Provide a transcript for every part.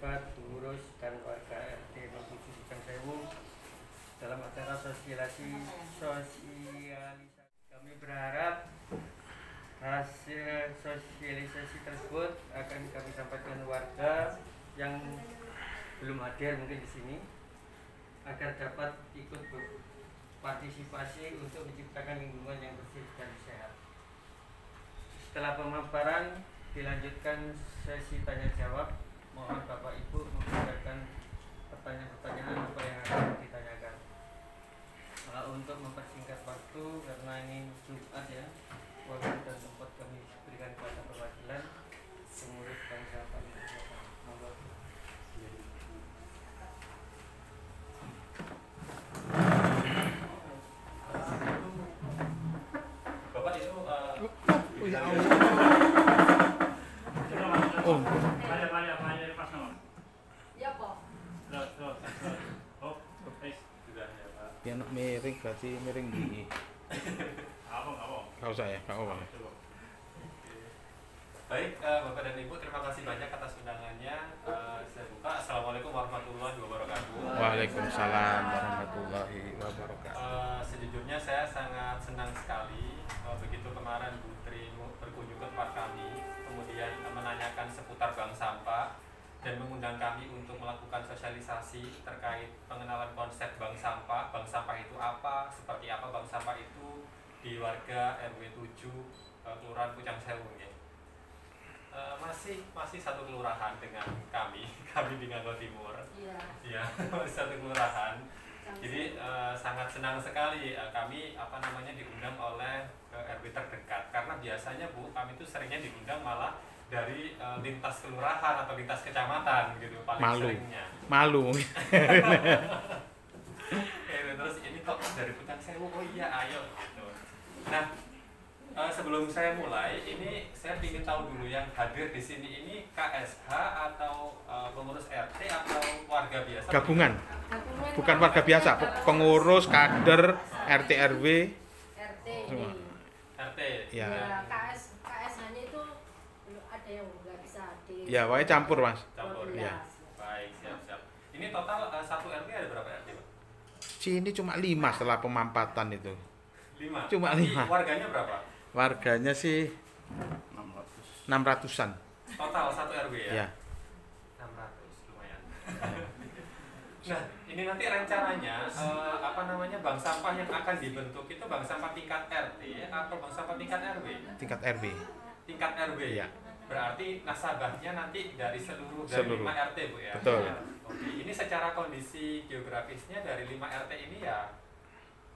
pejabat, pengurus, dan warga RT 07 Bujangsewu dalam acara sosialisasi. Kami berharap hasil sosialisasi tersebut akan kami sampaikan warga yang belum hadir mungkin di sini agar dapat ikut berpartisipasi untuk menciptakan lingkungan yang bersih dan sehat. Setelah pemaparan dilanjutkan sesi tanya jawab. Mohon Bapak Ibu mengajukan pertanyaan-pertanyaan apa yang akan ditanyakan. Untuk mempersingkat waktu karena ini Jumat ya, waktu dan tempat kami berikan kepada perwakilan pengurus bangsa Monggo. Bapak itu banyak pas nomor. Ya, Pak. Sudah ya, Pak. Biar miring berarti miring gini. Apa? Kau saya, kau apa? Baik, Bapak dan Ibu, terima kasih banyak atas undangannya. Saya buka. Assalamualaikum warahmatullahi wabarakatuh. Waalaikumsalam warahmatullahi wabarakatuh. Sejujurnya saya sangat senang sekali begitu kemarin Bu Tri berkunjung ke tempat kami, kemudian menanyakan seputar bank sampah dan mengundang kami untuk melakukan sosialisasi terkait pengenalan konsep bank sampah itu apa, seperti apa bank sampah itu di warga RW 7 Kelurahan Bujangsewu ya. Masih satu kelurahan dengan kami di Nganggo Timur. Iya, masih satu kelurahan. Jadi sangat senang sekali kami diundang oleh RW terdekat, karena biasanya Bu, kami itu seringnya diundang malah dari lintas kelurahan atau lintas kecamatan gitu paling seringnya. Malu. Terus ini kok dari Bujangsewu, oh iya ayo gitu. Nah, sebelum saya mulai, ini saya ingin tahu dulu yang hadir di sini ini KSH atau pengurus RT atau warga biasa? Gabungan. Bukan warga biasa, pengurus, kader, RT RW. RT Semua. ini. RT. Ya. KSH-nya itu ada yang nggak bisa hadir. Ya, pokoknya campur, Mas. Campur. Ya. Baik, siap. Ini total satu RT ada berapa RT, Pak? Sini cuma 5 setelah pemampatan itu. 5. Cuma 5. Warganya berapa? Warganya sih 600-an. Total satu RW ya? Ya. 600, lumayan. Nah, ini nanti rencananya bank sampah yang akan dibentuk itu bank sampah tingkat RT atau bank sampah tingkat RW? Tingkat RW. Tingkat RW. Iya. Berarti nasabahnya nanti dari seluruh 5 RT, Bu ya. Betul. Oke, ini secara kondisi geografisnya dari 5 RT ini ya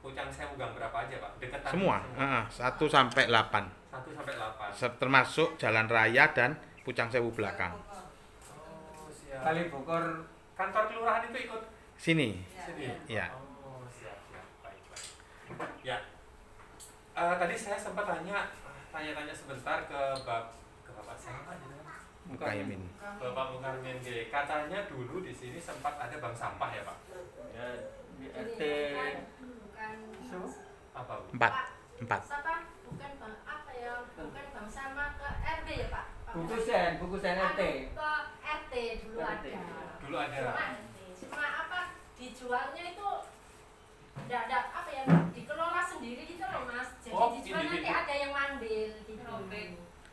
Bujangsewu gang berapa aja, Pak? Deketan Semua. 1 sampai 8. 1 sampai 8. Termasuk jalan raya dan Bujangsewu belakang. Oh, siap. Kali Bogor Kantor kelurahan itu ikut Sini. sini. Ya. Oh, siap. Baik. Ya. Tadi saya sempat tanya sebentar ke Bapak siapa aja? Mukayamin. Bapak Mukarmin G. Katanya dulu di sini sempat ada bank sampah ya, Pak? ya di RT Bukan. Apa, Bu? 4. Siapa? Bukan bang apa ya? Bukan bang sama ke RW ya, Pak? bungkusan RT. Ke RT dulu RT. ada. Dulu ada. Cuma dijualnya itu enggak ada dikelola sendiri gitu loh, Mas. Jadi dijual nanti individu. ada yang ngambil gitu.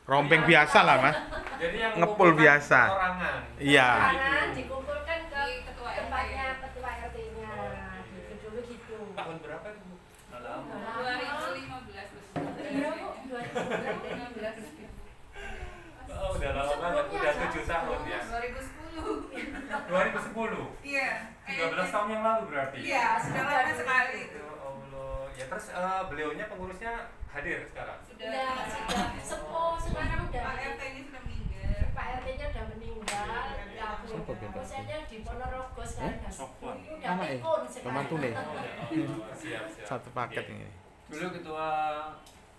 Rompeng biasa lah, Mas. Jadi yang Ngepul mengumpulkan biasa. Orangan. Iya. Jangan dikumpulkan ke ketua tempatnya ketua RT-nya. Gitu dulu gitu. Tahun berapa itu, Bu? Lama. 2015 Iya, Bu. 2015. Oh, udah lama banget, udah 7 tahun ya. 2010. 2010. Iya. 13 tahun yang lalu berarti. Iya, sudah lama sekali itu. Ya Allah. Ya terus beliaunya pengurusnya hadir sekarang. Sudah sepuh sekarang udah. Pak RT ini sudah meninggal. Pak RT-nya udah meninggal. Ya, Siapa yang posisinya di Ponorogo sekarang udah sepuh. Ini udah Anak ya? pikun sekarang. Pembantu nih. Oh, siap. Satu paket ini. Dulu ketua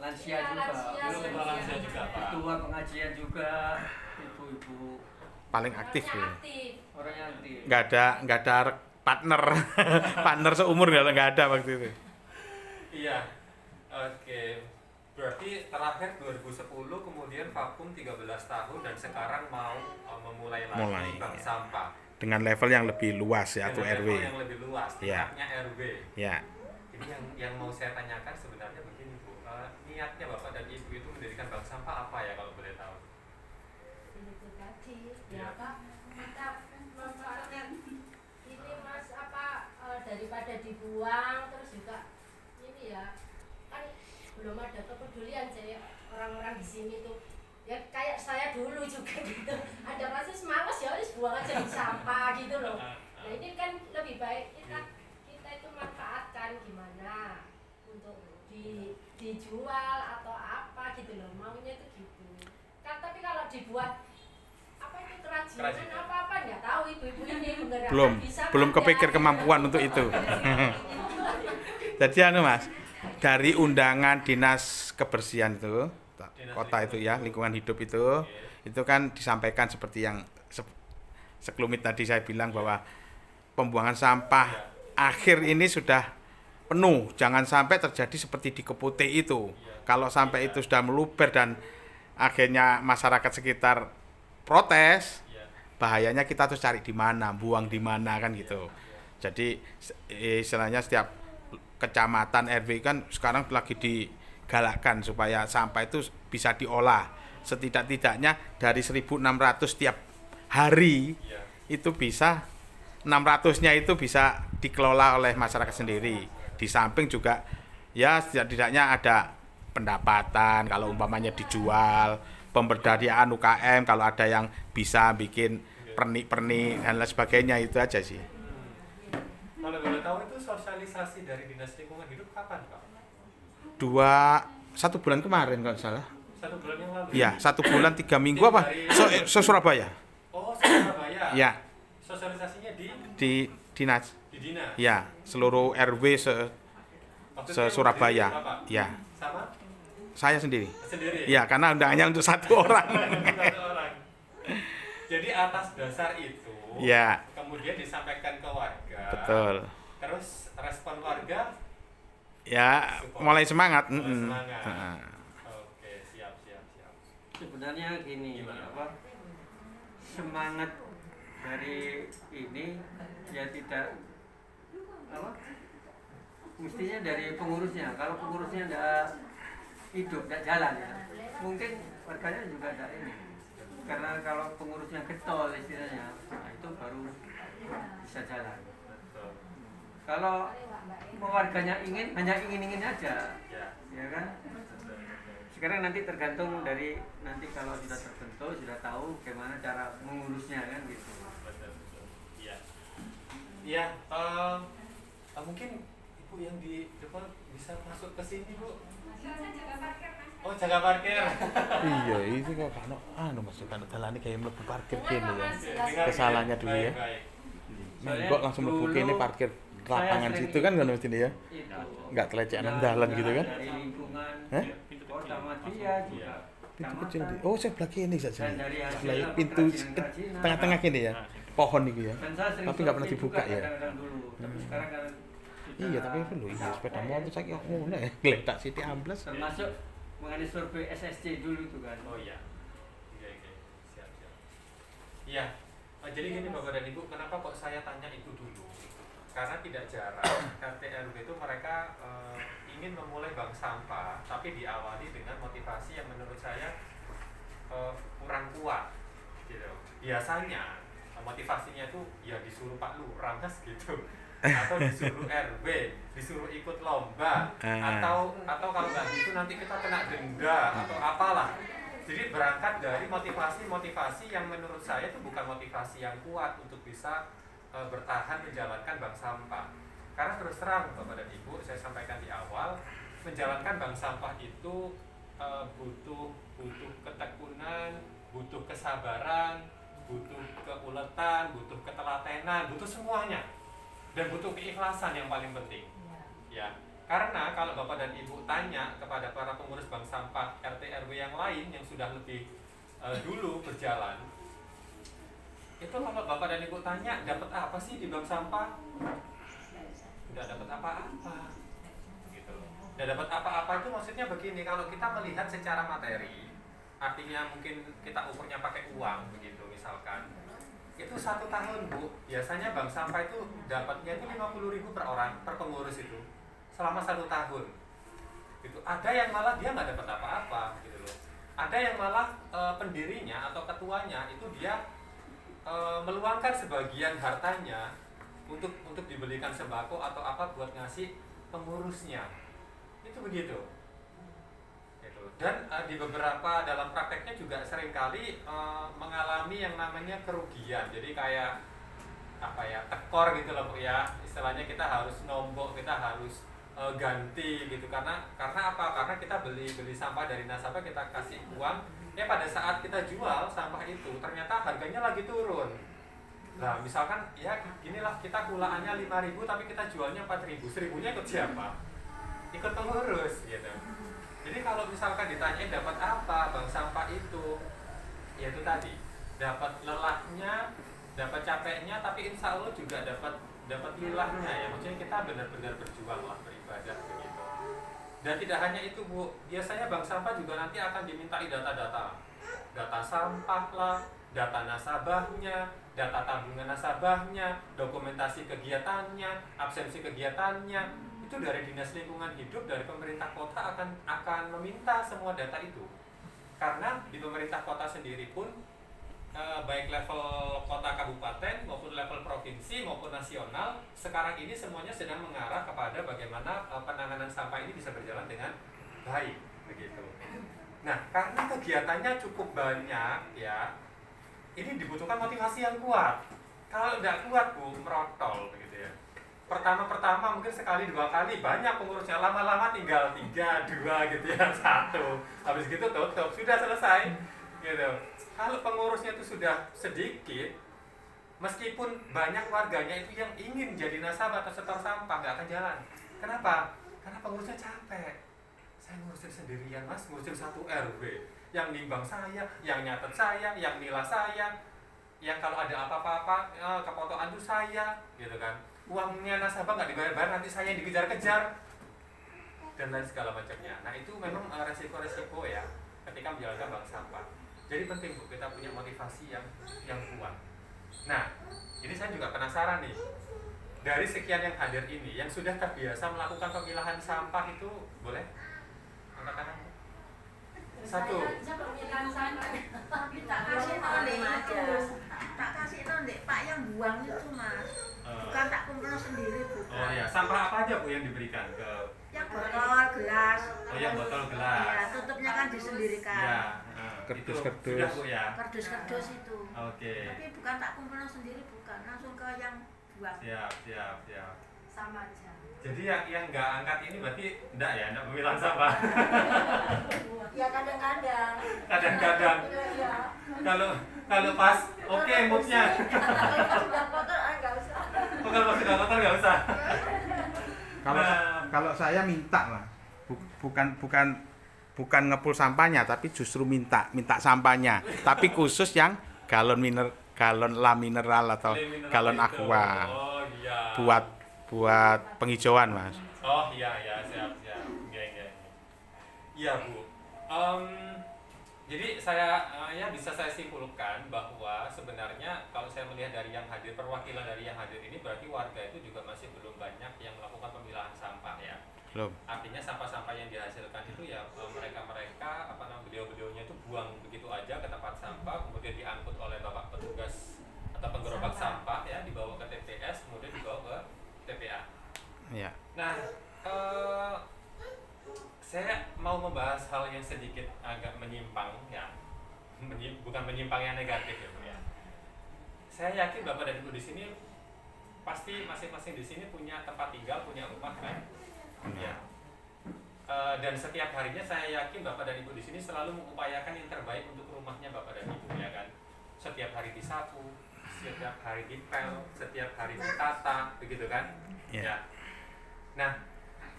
lansia Iya, juga. lansia. Dulu ketua lansia juga, Pak. Ketua pengajian juga. Ibu-ibu Paling aktif Orangnya ya. aktif. orang yang aktif. Nggak ada partner. Partner seumur nggak ada waktu itu. Iya. Oke. Berarti terakhir 2010, kemudian vakum 13 tahun, dan sekarang mau memulai lagi bank sampah. Dengan level yang lebih luas ya, atau Dengan RW. level yang lebih luas, tingkatnya RW. Ya. Ini yang mau saya tanyakan sebenarnya begini Bu, niatnya Bapak dan Ibu itu mendirikan bank sampah apa ya kalau boleh tahu? Itu tadi Iya. ya Pak, kita memanfaatkan ini Mas daripada dibuang, terus juga ini ya kan belum ada kepedulian saya orang-orang di sini tuh ya kayak saya dulu juga gitu, ada rasis males ya wis buang aja di sampah gitu loh. Nah ini kan lebih baik kita itu manfaatkan gimana untuk dijual atau apa gitu loh, maunya itu gitu kan. Tapi kalau dibuat apa itu kerajinan apa nggak tahu ibu-ibu ini belum kepikir kemampuan untuk itu. Jadi Mas, dari undangan dinas kebersihan itu kota itu ya, lingkungan hidup itu kan disampaikan seperti yang sekelumit tadi saya bilang bahwa pembuangan sampah akhir ini sudah penuh, jangan sampai terjadi seperti di Keputih itu. Kalau sampai itu sudah meluber dan akhirnya masyarakat sekitar protes, bahayanya kita terus cari di mana, buang di mana kan gitu. Jadi istilahnya setiap kecamatan RW kan sekarang lagi digalakkan supaya sampah itu bisa diolah. Setidak-tidaknya dari 1.600 tiap hari itu bisa 600-nya itu bisa dikelola oleh masyarakat sendiri. Di samping juga ya setidak-tidaknya ada pendapatan kalau umpamanya dijual, pemberdayaan UKM kalau ada yang bisa bikin pernik-pernik dan lain sebagainya, itu aja sih. Kalau boleh tahu itu sosialisasi dari Dinas Lingkungan Hidup kapan Pak? 1 bulan kemarin kalau salah. 1 bulan yang lalu? Iya, 1 bulan 3 minggu apa? Surabaya. Oh, Surabaya. Ya. Sosialisasinya di dinas. Di dinas. Ya, seluruh RW Surabaya. Ya. Sama? Saya sendiri. Sendiri. Ya, karena undangannya untuk 1 orang. 1 orang. Jadi atas dasar itu, ya, kemudian disampaikan ke warga. Betul. Terus respon warga? Ya, mulai semangat. Semangat. Oke, siap. Sebenarnya gini, semangat dari ini ya tidak mestinya dari pengurusnya. Kalau pengurusnya tidak hidup, tidak jalan ya, mungkin warganya juga tidak ini. Karena kalau pengurusnya getol istilahnya, nah itu baru bisa jalan. Kalau warganya hanya ingin aja, ya kan? Sekarang nanti tergantung dari nanti kalau sudah terbentuk, sudah tahu bagaimana cara mengurusnya kan gitu. Iya. Mungkin Ibu yang di depan bisa masuk ke sini Bu. Oh, jaga parkir. Iya, itu kok kan Mas kan dalane kayak mlebu parkir kene ya. Kesalahannya dulu ya. Kok langsung mlebu kene parkir lapangan situ kan ngono mesti ya. Enggak telecehan dalan gitu kan. Dari lingkungan Kota Madia juga. Pintu kecil di. Oh, sebelah kene saja. Dan dari Sebelah pintu tengah-tengah kene ya. Pohon itu ya. Tapi nggak pernah dibuka ya. Tapi sekarang kan iya, tapi perlu iya sepeda motor saiki ngono ya. Gledak sithik ambles. termasuk mengenai survei SSC dulu tuh kan. Oh iya. Siap. Iya. Jadi gini Bapak dan Ibu, kenapa kok saya tanya itu dulu? Karena tidak jarang RT RW itu mereka ingin memulai bank sampah, tapi diawali dengan motivasi yang menurut saya kurang kuat gitu. Biasanya motivasinya itu ya disuruh Pak Lurah gitu, atau disuruh RW, disuruh ikut lomba, atau kalau nggak gitu nanti kita kena denda atau apalah. Jadi berangkat dari motivasi yang menurut saya itu bukan motivasi yang kuat untuk bisa bertahan menjalankan bank sampah. Karena terus terang Bapak dan Ibu, saya sampaikan di awal, menjalankan bank sampah itu butuh ketekunan, butuh kesabaran, butuh keuletan, butuh ketelatenan, butuh semuanya, dan butuh keikhlasan yang paling penting. Ya, karena kalau Bapak dan Ibu tanya kepada para pengurus bank sampah RT RW yang lain yang sudah lebih dulu berjalan, itu kalau Bapak dan Ibu tanya dapat apa sih di bank sampah? Tidak dapat apa-apa, gitu. Nah, dapat apa-apa itu maksudnya begini, kalau kita melihat secara materi, artinya mungkin kita ukurnya pakai uang begitu misalkan, itu 1 tahun Bu, biasanya bank sampah itu dapatnya itu 50.000 per orang, per pengurus itu selama 1 tahun. Gitu. Ada yang malah dia nggak dapat apa-apa gitu loh. Ada yang malah pendirinya atau ketuanya itu dia meluangkan sebagian hartanya untuk dibelikan sembako atau apa buat ngasih pengurusnya. Itu begitu. Gitu. Dan di beberapa dalam prakteknya juga seringkali mengalami yang namanya kerugian. Jadi kayak apa ya, tekor gitu loh Bu ya. Istilahnya kita harus nombok, kita harus ganti gitu karena apa? Karena kita beli sampah dari nasabah, kita kasih uang, pada saat kita jual sampah itu ternyata harganya lagi turun. Nah, misalkan ya inilah kita kulaannya 5.000 tapi kita jualnya 4.000. 1.000-nya ikut siapa? Ikut pengurus gitu. Jadi kalau misalkan ditanyain dapat apa bank sampah itu, ya itu tadi, dapat lelahnya, dapat capeknya, tapi insya Allah juga dapat lilahnya ya. Maksudnya kita benar-benar berjuang lah, beribadah begitu. Dan tidak hanya itu Bu, biasanya bank sampah juga nanti akan dimintai data sampah lah, data nasabahnya, data tabungan nasabahnya, dokumentasi kegiatannya, absensi kegiatannya. Itu dari Dinas Lingkungan Hidup, dari pemerintah kota akan meminta semua data itu. Karena di pemerintah kota sendiri pun baik level kota kabupaten maupun level provinsi maupun nasional sekarang ini semuanya sedang mengarah kepada bagaimana penanganan sampah ini bisa berjalan dengan baik begitu. Nah, karena kegiatannya cukup banyak ya, ini dibutuhkan motivasi yang kuat. Kalau tidak kuat Bu, merotol begitu ya. Pertama mungkin sekali 2 kali banyak pengurusnya, lama-lama tinggal 3, 2 gitu ya, 1. Habis gitu tutup, sudah selesai gitu. Kalau pengurusnya itu sudah sedikit, meskipun banyak warganya itu yang ingin jadi nasabah atau setor sampah, nggak akan jalan. Kenapa? Karena pengurusnya capek. Saya ngurusin sendirian Mas, ngurusin 1 RW, yang nimbang saya, yang nyatet saya, yang milah saya, yang kalau ada apa-apa kepotokan itu saya, gitu kan. Uangnya nasabah nggak dibayar-bayar, nanti saya yang dikejar-kejar dan lain segala macamnya. Nah itu memang resiko-resiko ya ketika menjalankan bank sampah. Jadi penting Bu, kita punya motivasi yang kuat. Nah ini saya juga penasaran nih, dari sekian yang hadir ini, yang sudah terbiasa melakukan pemilahan sampah itu boleh angkat tangan? 1. Tak kasih nonde aja. Tak kasih nonde Pak yang buang itu Mas. Bukan tak kumpul sendiri bukan. Oh ya, sampah apa aja Bu yang diberikan ke? Yang botol, gelas. Oh yang botol, gelas. Ya, tutupnya kan disendirikan. Ya, Kerdus-kerdus. sudah Bu ya. Kerdus-kerdus itu. Oke. Tapi bukan tak kumpul sendiri bukan, langsung ke yang buang. Siap. Sama aja. Jadi yang nggak angkat ini berarti enggak ya, enggak pemilahan sampah. Ya kadang-kadang. Kadang-kadang. Iya. Kalau pas oke moodnya. Kalau sudah kotor nggak usah. Kalau sudah kotor nggak usah. Kalau saya minta lah, bukan ngepul sampahnya, tapi justru minta sampahnya, tapi khusus yang galon la mineral atau galon aqua. Oh iya. Buat penghijauan Mas. Oh iya siap. Iya Bu. Jadi bisa saya simpulkan bahwa sebenarnya kalau saya melihat dari yang hadir, perwakilan dari yang hadir ini berarti warga itu juga masih belum banyak yang melakukan pemilahan sampah ya. Belum. Artinya sampah-sampah yang dihasilkan itu ya mereka beliau-beliaunya itu buang begitu aja ke tempat sampah, kemudian diangkut oleh bapak petugas atau penggerobak sampah ya, dibawa ke TPS, kemudian dibawa ke TPA. Iya. Nah, saya mau membahas hal yang sedikit agak menyimpang ya, bukan menyimpang yang negatif ya Bu ya. Saya yakin Bapak dan Ibu di sini pasti masing-masing di sini punya tempat tinggal, punya rumah kan, ya. Dan setiap harinya saya yakin Bapak dan Ibu di sini selalu mengupayakan yang terbaik untuk rumahnya Bapak dan Ibu ya kan. Setiap hari disapu, setiap hari dipel, setiap hari ditata, begitu kan? Yeah. Ya. Nah,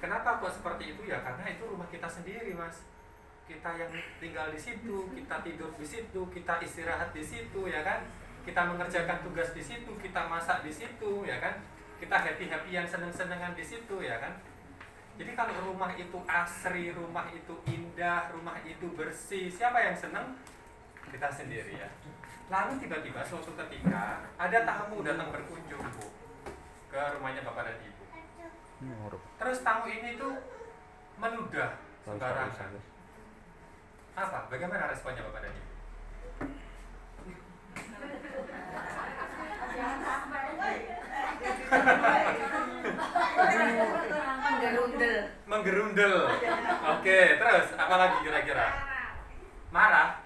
kenapa kok seperti itu ya? Karena itu rumah kita sendiri, Mas. Kita yang tinggal di situ, kita tidur di situ, kita istirahat di situ, ya kan? Kita mengerjakan tugas di situ, kita masak di situ, ya kan? Kita happy-happyan, seneng-senengan di situ, ya kan? Jadi kalau rumah itu asri, rumah itu indah, rumah itu bersih, siapa yang senang? Kita sendiri ya. Lalu tiba-tiba suatu ketika ada tamu datang berkunjung Bu ke rumahnya Bapak dan Ibu. Terus tamu ini tuh meludah sembarangan. Apa? Bagaimana responnya Bapak dan Ibu? Menggerundel. Oke, terus apa lagi kira-kira? Marah?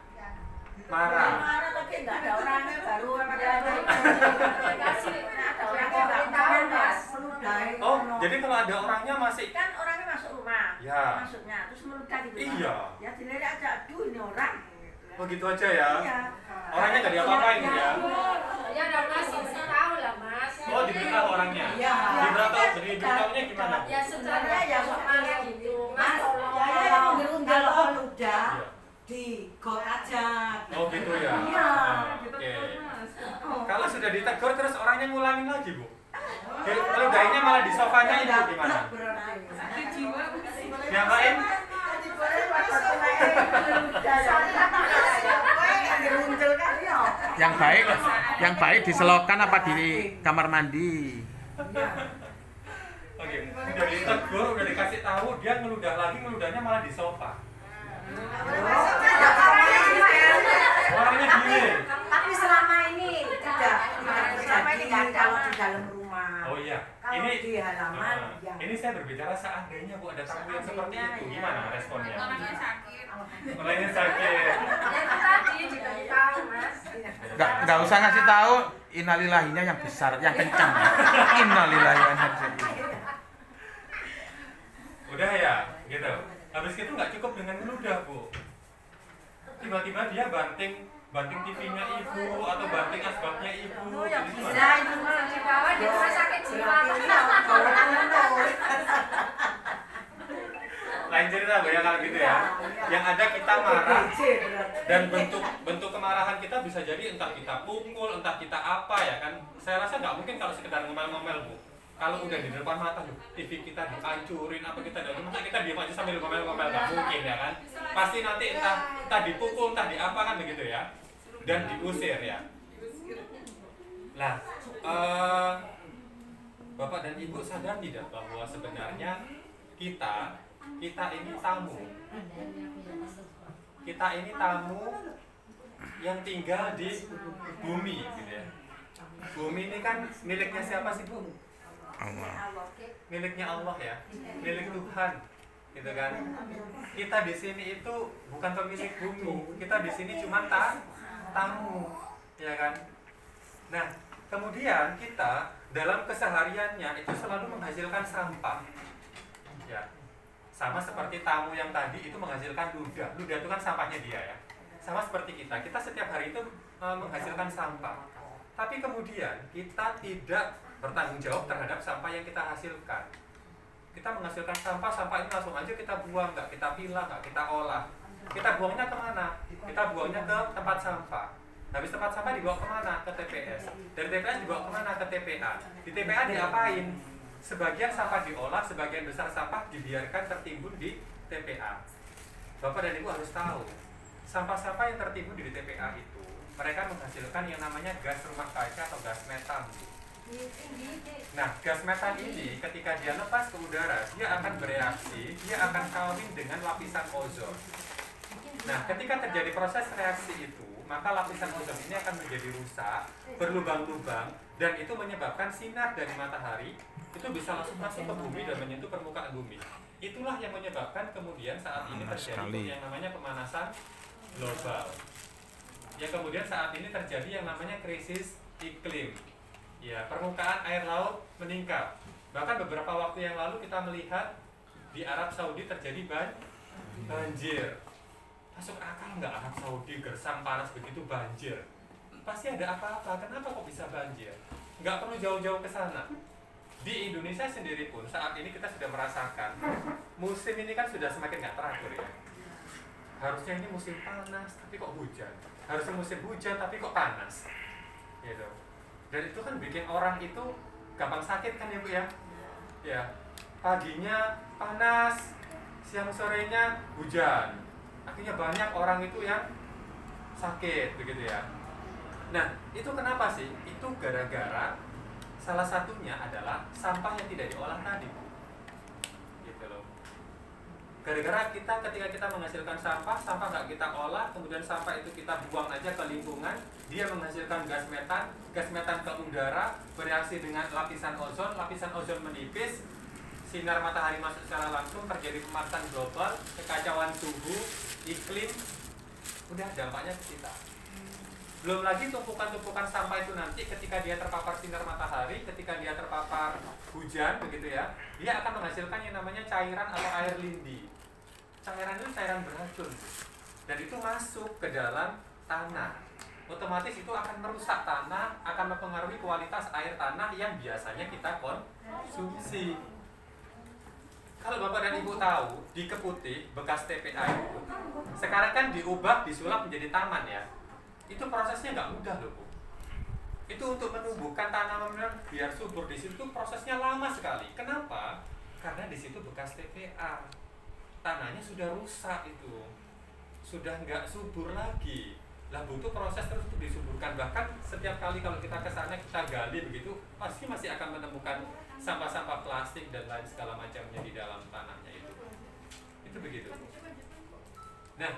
Marah. Marah tapi nggak ada orangnya, baru ada orangnya nggak tahu Mas. Oh, jadi kalau ada orangnya masih Kan orangnya masuk rumah, ya. masuknya terus meludah gitu. Iya. Ya dilihat aja, aduh ini orang. Oh gitu aja ya? Iya. Orangnya nggak diapa-apain ya? Ya ada Mas, saya tahu lah Mas. Oh diberitahu orangnya? Iya. Diberitahunya gimana? Ya secara Ya, soalnya gitu. Mas, tolong. Ya ngerundel Kalau oh udah Iya. di got aja. Oh gitu ya? Iya. Oke. Kalau sudah ditegur terus orangnya ngulangin lagi Bu? Kalau gayanya malah di sofanya Ibu gimana? Diapain? Yang baik diselokan apa di kamar mandi? Oke, udah ditegur, udah dikasih tahu, dia ngeludah lagi, ngeludahnya malah di sofa. Orangnya gini. Tapi selama ini tidak terjadi kalau di dalam rumah. Oh iya, Kalau ini di halaman ya. ini saya berbicara seandainya Bu ada tamu yang seperti itu, gimana responnya? Orangnya sakit. Orangnya sakit. Ya itu tadi dikasih tahu Mas. Nggak usah ngasih tahu, innalillahinya yang besar, yang kencang. Innalillahinya besar. Udah ya, gitu. Habis itu nggak cukup dengan meludah Bu. Tiba-tiba dia banting TV-nya Ibu atau banting asbaknya Ibu. Oh, ya Jadi bisa gimana? itu mah. Dibawa di rumah sakit jiwa. Lain cerita Bu ya kalau gitu ya. Yang ada kita marah dan bentuk kemarahan kita bisa jadi entah kita pukul, entah kita apa ya kan. Saya rasa nggak mungkin kalau sekedar ngomel-ngomel Bu. Kalau udah di depan mata TV kita dihancurin apa kita masa kita diam aja sambil ngomel-ngomel nggak mungkin ya kan. Pasti nanti entah dipukul, entah di apa kan begitu ya. Dan diusir ya. Nah, Bapak dan Ibu sadar tidak bahwa sebenarnya kita ini tamu. Kita ini tamu yang tinggal di bumi gitu ya. Bumi ini kan miliknya siapa sih Bu? Allah. Miliknya Allah ya, milik Tuhan, gitu kan. Kita di sini itu bukan pemilik bumi, kita di sini cuma tamu, ya kan. Nah, kemudian kita dalam kesehariannya itu selalu menghasilkan sampah, ya. Sama seperti tamu yang tadi itu menghasilkan ludah itu kan sampahnya dia ya. Sama seperti kita setiap hari itu menghasilkan sampah. Tapi kemudian kita tidak bertanggung jawab terhadap sampah yang kita hasilkan. Kita menghasilkan sampah ini langsung aja kita buang, nggak kita pilah, nggak kita olah. Kita buangnya kemana? Kita buangnya ke tempat sampah. Habis tempat sampah dibawa kemana? Ke TPS. Dari TPS dibawa kemana? Ke TPA. Di TPA diapain? Sebagian sampah diolah, sebagian besar sampah dibiarkan tertimbun di TPA. Bapak dan Ibu harus tahu, sampah-sampah yang tertimbun di TPA itu, mereka menghasilkan yang namanya gas rumah kaca atau gas metan. Nah, gas metan ini ketika dia lepas ke udara, dia akan bereaksi, dia akan kawin dengan lapisan ozon. Nah, ketika terjadi proses reaksi itu, maka lapisan ozon ini akan menjadi rusak, berlubang-lubang, dan itu menyebabkan sinar dari matahari itu bisa langsung masuk ke bumi dan menyentuh permukaan bumi. Itulah yang menyebabkan kemudian saat ini terjadi yang namanya pemanasan global. Ya, kemudian saat ini terjadi yang namanya krisis iklim. Ya, permukaan air laut meningkat. Bahkan beberapa waktu yang lalu kita melihat di Arab Saudi terjadi banjir. Masuk akal nggak Arab Saudi gersang panas begitu banjir? Pasti ada apa-apa. Kenapa kok bisa banjir? Nggak perlu jauh-jauh ke sana. Di Indonesia sendiri pun saat ini kita sudah merasakan musim ini kan sudah semakin nggak teratur ya. Harusnya ini musim panas tapi kok hujan. Harusnya musim hujan tapi kok panas. Gitu. Dan itu kan bikin orang itu gampang sakit kan ya Bu ya? Ya. paginya panas, siang sorenya hujan. Akhirnya banyak orang itu yang sakit begitu ya. Nah, itu kenapa sih? Itu gara-gara salah satunya adalah sampah yang tidak diolah tadi. Gitu loh. Gara-gara ketika kita menghasilkan sampah nggak kita olah, kemudian sampah itu kita buang aja ke lingkungan, dia menghasilkan gas metan ke udara, bereaksi dengan lapisan ozon menipis, sinar matahari masuk secara langsung, terjadi pemanasan global, kekacauan suhu, iklim, udah dampaknya ke kita. Belum lagi tumpukan-tumpukan sampah itu nanti ketika dia terpapar sinar matahari, ketika dia terpapar hujan begitu ya, dia akan menghasilkan yang namanya cairan atau air lindi. Cairan itu cairan beracun dan itu masuk ke dalam tanah. Otomatis itu akan merusak tanah, akan mempengaruhi kualitas air tanah yang biasanya kita konsumsi. Kalau Bapak dan Ibu tahu, di Keputih, bekas TPA itu, sekarang kan diubah, disulap menjadi taman ya. Itu prosesnya nggak mudah loh, Bu. Itu untuk menumbuhkan tanaman biar subur di situ prosesnya lama sekali. Kenapa? Karena di situ bekas TPA. Tanahnya sudah rusak itu. Sudah nggak subur lagi. Lah butuh proses terus untuk disuburkan. Bahkan setiap kali kalau kita ke sana kita gali begitu, pasti masih akan menemukan sampah-sampah plastik dan lain segala macamnya di dalam tanahnya itu. Itu begitu. Nah,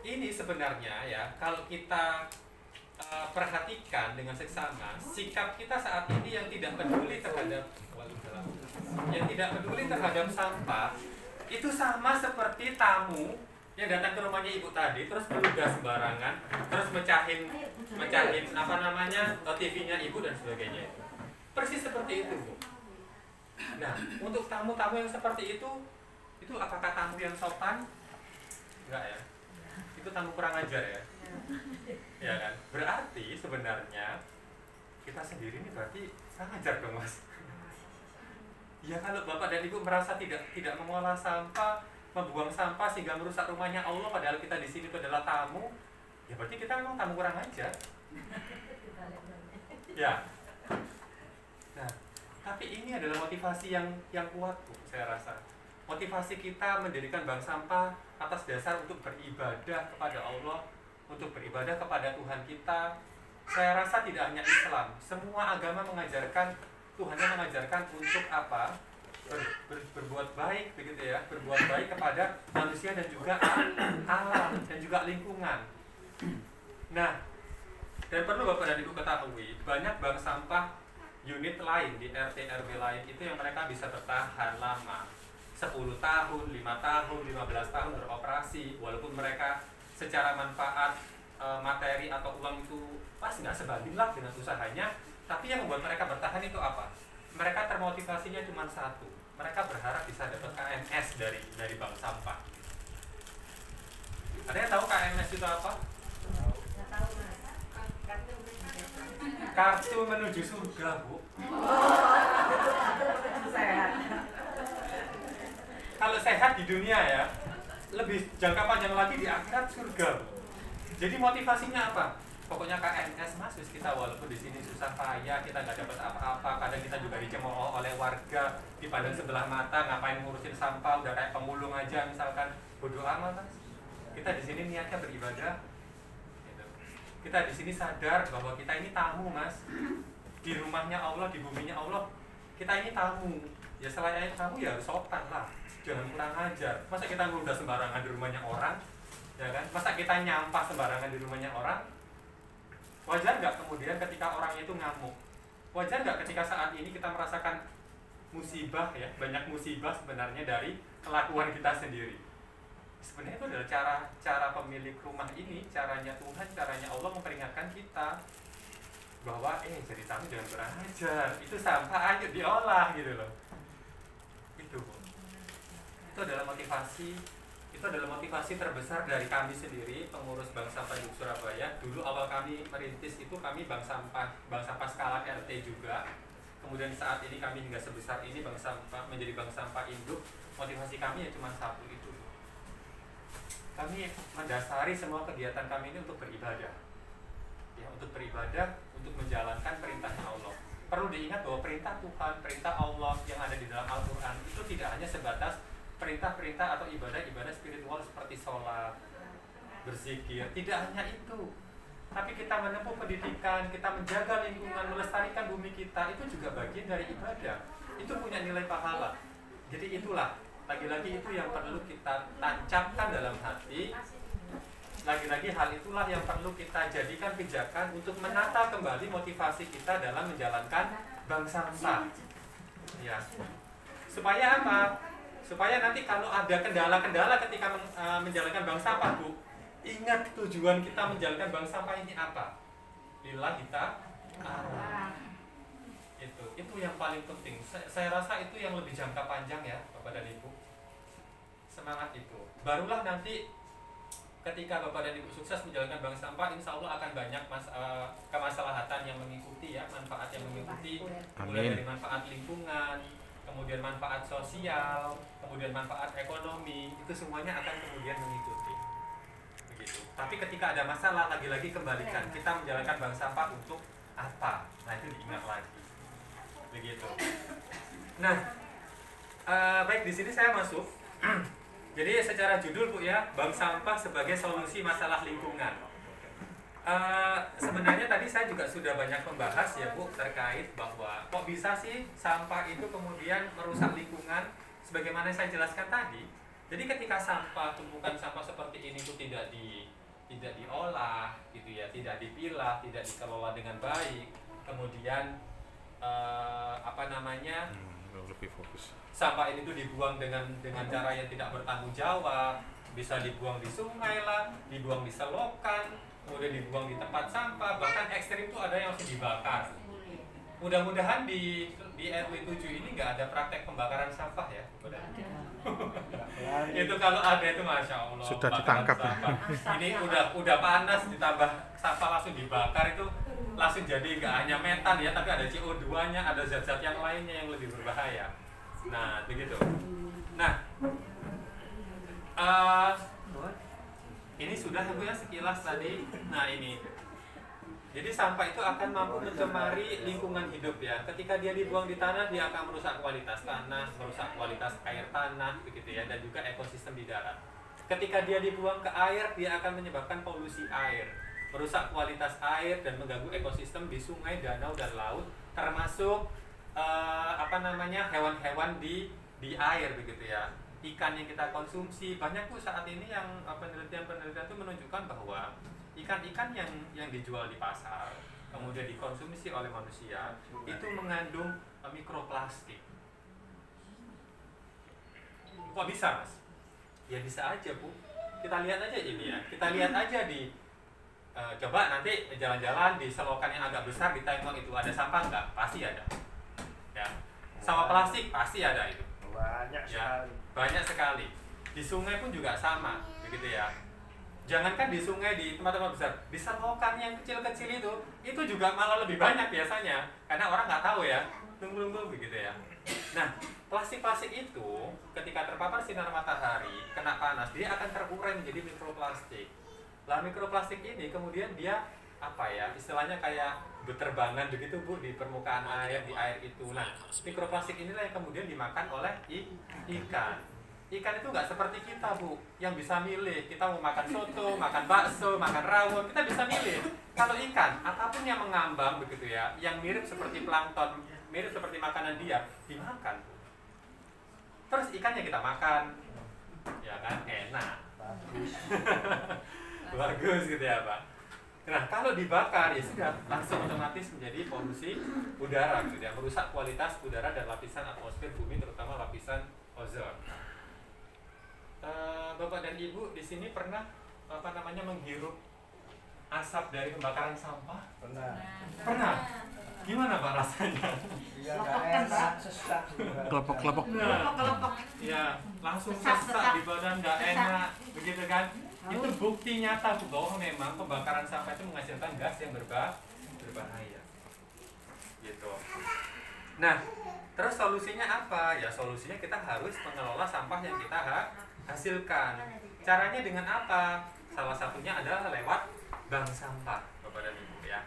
ini sebenarnya ya kalau kita perhatikan dengan seksama, sikap kita saat ini yang tidak peduli terhadap sampah itu sama seperti tamu yang datang ke rumahnya ibu tadi terus meludah sembarangan, terus mecahin TV-nya ibu dan sebagainya. Persis seperti itu, Bu. Nah, untuk tamu-tamu yang seperti itu apakah tamu yang sopan? Enggak ya. Itu tamu kurang ajar ya. Ya kan? Berarti sebenarnya kita sendiri ini berarti kurang ajar dong, Mas. Ya kalau Bapak dan Ibu merasa tidak mengolah sampah, membuang sampah sehingga merusak rumahnya Allah, padahal kita di sini itu adalah tamu, ya berarti kita memang tamu kurang ajar. Ya. Nah, tapi ini adalah motivasi yang kuat, Bu, saya rasa. Motivasi kita mendirikan bank sampah atas dasar untuk beribadah kepada Allah, untuk beribadah kepada Tuhan kita. Saya rasa tidak hanya Islam, semua agama mengajarkan, Tuhannya mengajarkan untuk apa? Berbuat baik begitu ya, berbuat baik kepada manusia dan juga alam dan juga lingkungan. Nah, dan perlu Bapak dan Ibu ketahui, banyak bank sampah unit lain di RT RW lain itu yang mereka bisa bertahan lama, 10 tahun, 5 tahun, 15 tahun beroperasi, walaupun mereka secara manfaat materi atau uang itu pas nggak sebanding lah dengan usahanya, tapi yang membuat mereka bertahan itu apa? Mereka termotivasinya cuma satu, mereka berharap bisa dapat KMS dari bank sampah. Ada yang tahu KMS itu apa? Kartu menuju surga, Bu. Sehat. Kalau sehat di dunia ya, lebih jangka panjang lagi di akhirat surga, Bu. Jadi motivasinya apa? Pokoknya KMS, Mas, kita walaupun di sini susah payah, kita nggak dapat apa-apa, kadang kita juga dicemooh oleh warga, dipandang sebelah mata, ngapain ngurusin sampah, udah kayak pemulung aja misalkan, bodoh amat, Mas. Kita di sini niatnya beribadah. Gitu. Kita di sini sadar bahwa kita ini tamu, Mas. Di rumahnya Allah, di buminya Allah, kita ini tamu. Ya selain tamu ya harus sopan lah, jangan kurang ajar. Masa kita ngeludah sembarangan di rumahnya orang, ya kan? Masa kita nyampah sembarangan di rumahnya orang? Wajar nggak kemudian ketika orang itu ngamuk? Wajar nggak ketika saat ini kita merasakan musibah ya, banyak musibah sebenarnya dari kelakuan kita sendiri. Sebenarnya itu adalah cara pemilik rumah ini, caranya Tuhan, caranya Allah memperingatkan kita bahwa jadi tamu jangan kurang ajar, itu sampah ayo diolah gitu loh. Itu adalah motivasi terbesar dari kami sendiri, pengurus Bank Sampah di Surabaya. Dulu awal kami merintis itu kami bank sampah skala RT juga. Kemudian saat ini kami hingga sebesar ini menjadi bank sampah induk. Motivasi kami ya cuma satu itu. Kami mendasari semua kegiatan kami ini untuk beribadah. Ya, untuk beribadah, untuk menjalankan perintahnya Allah. perlu diingat bahwa perintah Tuhan, perintah Allah yang ada di dalam Al-Quran itu tidak hanya sebatas perintah-perintah atau ibadah-ibadah spiritual seperti sholat, berzikir, tidak hanya itu. Tapi kita menempuh pendidikan, kita menjaga lingkungan, melestarikan bumi kita, itu juga bagian dari ibadah. Itu punya nilai pahala. Jadi itulah, lagi-lagi itu yang perlu kita tancapkan dalam hati. Lagi-lagi hal itulah yang perlu kita jadikan pijakan untuk menata kembali motivasi kita dalam menjalankan bank sampah. Ya. Supaya apa? Supaya nanti kalau ada kendala-kendala ketika menjalankan bank sampah, Bu, ingat tujuan kita menjalankan bank sampah ini apa? Lillahi ta'ala. Itu yang paling penting. Saya rasa itu yang lebih jangka panjang ya, Bapak dan Ibu. Semangat itu. Barulah nanti ketika Bapak dan Ibu sukses menjalankan bank sampah, insya Allah akan banyak kemaslahatan yang mengikuti ya, manfaat yang mengikuti. Mulai dari manfaat lingkungan, kemudian manfaat sosial, kemudian manfaat ekonomi, itu semuanya akan kemudian mengikuti. Begitu. Tapi ketika ada masalah, lagi-lagi kembalikan, kita menjalankan bank sampah untuk apa? Nah itu diingat lagi. Begitu. Nah, baik, di sini saya masuk. Jadi secara judul Bu ya, bank sampah sebagai solusi masalah lingkungan. Sebenarnya tadi saya juga sudah banyak membahas ya Bu terkait bahwa kok bisa sih sampah itu kemudian merusak lingkungan, sebagaimana saya jelaskan tadi. Jadi ketika sampah, tumpukan sampah seperti ini itu tidak diolah gitu ya, tidak dipilah, tidak dikelola dengan baik, kemudian lebih fokus. Sampah ini tuh dibuang dengan cara yang tidak bertanggung jawab, bisa dibuang di sungai lah, dibuang di selokan, kemudian dibuang di tempat sampah, bahkan ekstrim itu ada yang harus dibakar. Mudah-mudahan di RW 7 ini nggak ada praktek pembakaran sampah ya. Itu kalau ada itu Masya Allah. Sudah ditangkap. Ini udah panas, ditambah sampah langsung dibakar, itu langsung jadi nggak hanya metan ya, tapi ada CO2-nya, ada zat-zat yang lainnya yang lebih berbahaya. Nah, begitu. Nah, ini sudah Bu ya sekilas tadi. Nah, ini. Jadi sampah itu akan mampu mencemari lingkungan hidup ya. Ketika dia dibuang di tanah, dia akan merusak kualitas tanah, merusak kualitas air tanah, begitu ya, dan juga ekosistem di darat. Ketika dia dibuang ke air, dia akan menyebabkan polusi air, merusak kualitas air dan mengganggu ekosistem di sungai, danau dan laut, termasuk hewan-hewan di air begitu ya. Ikan yang kita konsumsi banyak Bu saat ini yang penelitian-penelitian itu menunjukkan bahwa ikan-ikan yang dijual di pasar kemudian dikonsumsi oleh manusia itu mengandung mikroplastik. Kok bisa Mas? Ya bisa aja Bu. Kita lihat aja ini ya. Kita lihat aja di coba nanti jalan-jalan di selokan yang agak besar, ditengok itu ada sampah nggak? Pasti ada. Ya. Sampah plastik pasti ada itu. Banyak sekali. Ya, banyak sekali. Di sungai pun juga sama, begitu ya. Jangankan di sungai, di tempat-tempat besar, di selokan yang kecil-kecil itu juga malah lebih banyak biasanya, karena orang nggak tahu ya, tunggu begitu ya. Nah, plastik-plastik itu ketika terpapar sinar matahari, kena panas, dia akan terurai menjadi mikroplastik. Lah mikroplastik ini kemudian dia istilahnya kayak berterbangan begitu Bu di permukaan air, di air itu. Nah, mikroplastik inilah yang kemudian dimakan oleh ikan. Ikan itu nggak seperti kita Bu, yang bisa milih. Kita mau makan soto, makan bakso, makan rawon, kita bisa milih. Kalau ikan, apapun yang mengambang begitu ya, yang mirip seperti plankton, mirip seperti makanan dia, dimakan Bu. Terus ikannya kita makan, ya kan, enak. Bagus gitu ya Pak. Nah kalau dibakar ya sudah langsung otomatis menjadi polusi udara gitu ya, merusak kualitas udara dan lapisan atmosfer bumi, terutama lapisan ozon. Bapak dan Ibu di sini pernah menghirup asap dari pembakaran sampah? Pernah. Gimana Pak rasanya? Iya, nggak enak, sesak juga. Kelepok-kelepok. Ya, langsung sesak di badan, nggak enak, begitu kan? Itu bukti nyata bahwa memang pembakaran sampah itu menghasilkan gas yang berbahaya. Gitu. Nah, terus solusinya apa? Ya solusinya kita harus mengelola sampah yang kita hasilkan. Caranya dengan apa? Salah satunya adalah lewat bank sampah, Bapak dan Ibu ya.